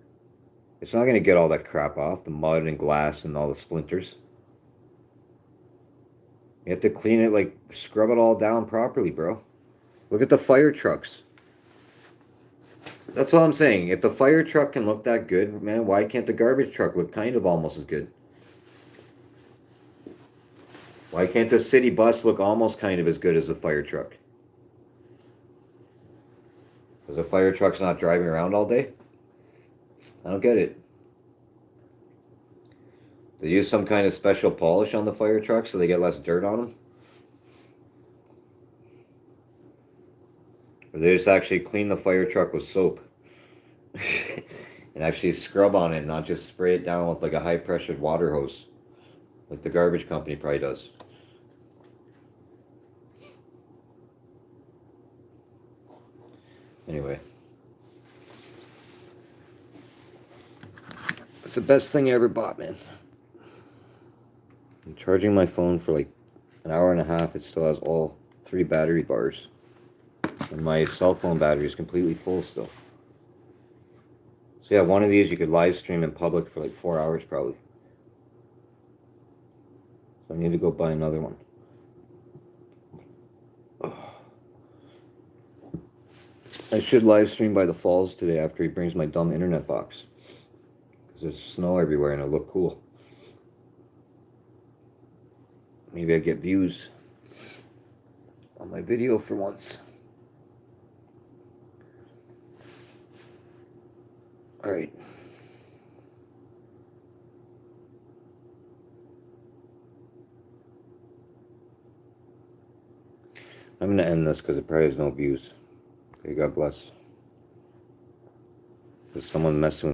It's not going to get all that crap off. The mud and glass and all the splinters. You have to clean it, like scrub it all down properly, bro. Look at the fire trucks. That's what I'm saying. If the fire truck can look that good, man, why can't the garbage truck look kind of almost as good? Why can't the city bus look almost kind of as good as the fire truck? Because the fire truck's not driving around all day? I don't get it. They use some kind of special polish on the fire truck so they get less dirt on them? Or they just actually clean the fire truck with soap? And actually scrub on it, not just spray it down with like a high pressured water hose. Like the garbage company probably does. Anyway. It's the best thing I ever bought, man. I'm charging my phone for like an hour and a half. It still has all 3 battery bars. And my cell phone battery is completely full still. So yeah, one of these you could live stream in public for like 4 hours probably. So I need to go buy another one. I should live stream by the falls today after he brings my dumb internet box. Because there's snow everywhere and it'll look cool. Maybe I get views on my video for once. Alright. I'm going to end this because it probably has no views. Okay, God bless. There's someone messing with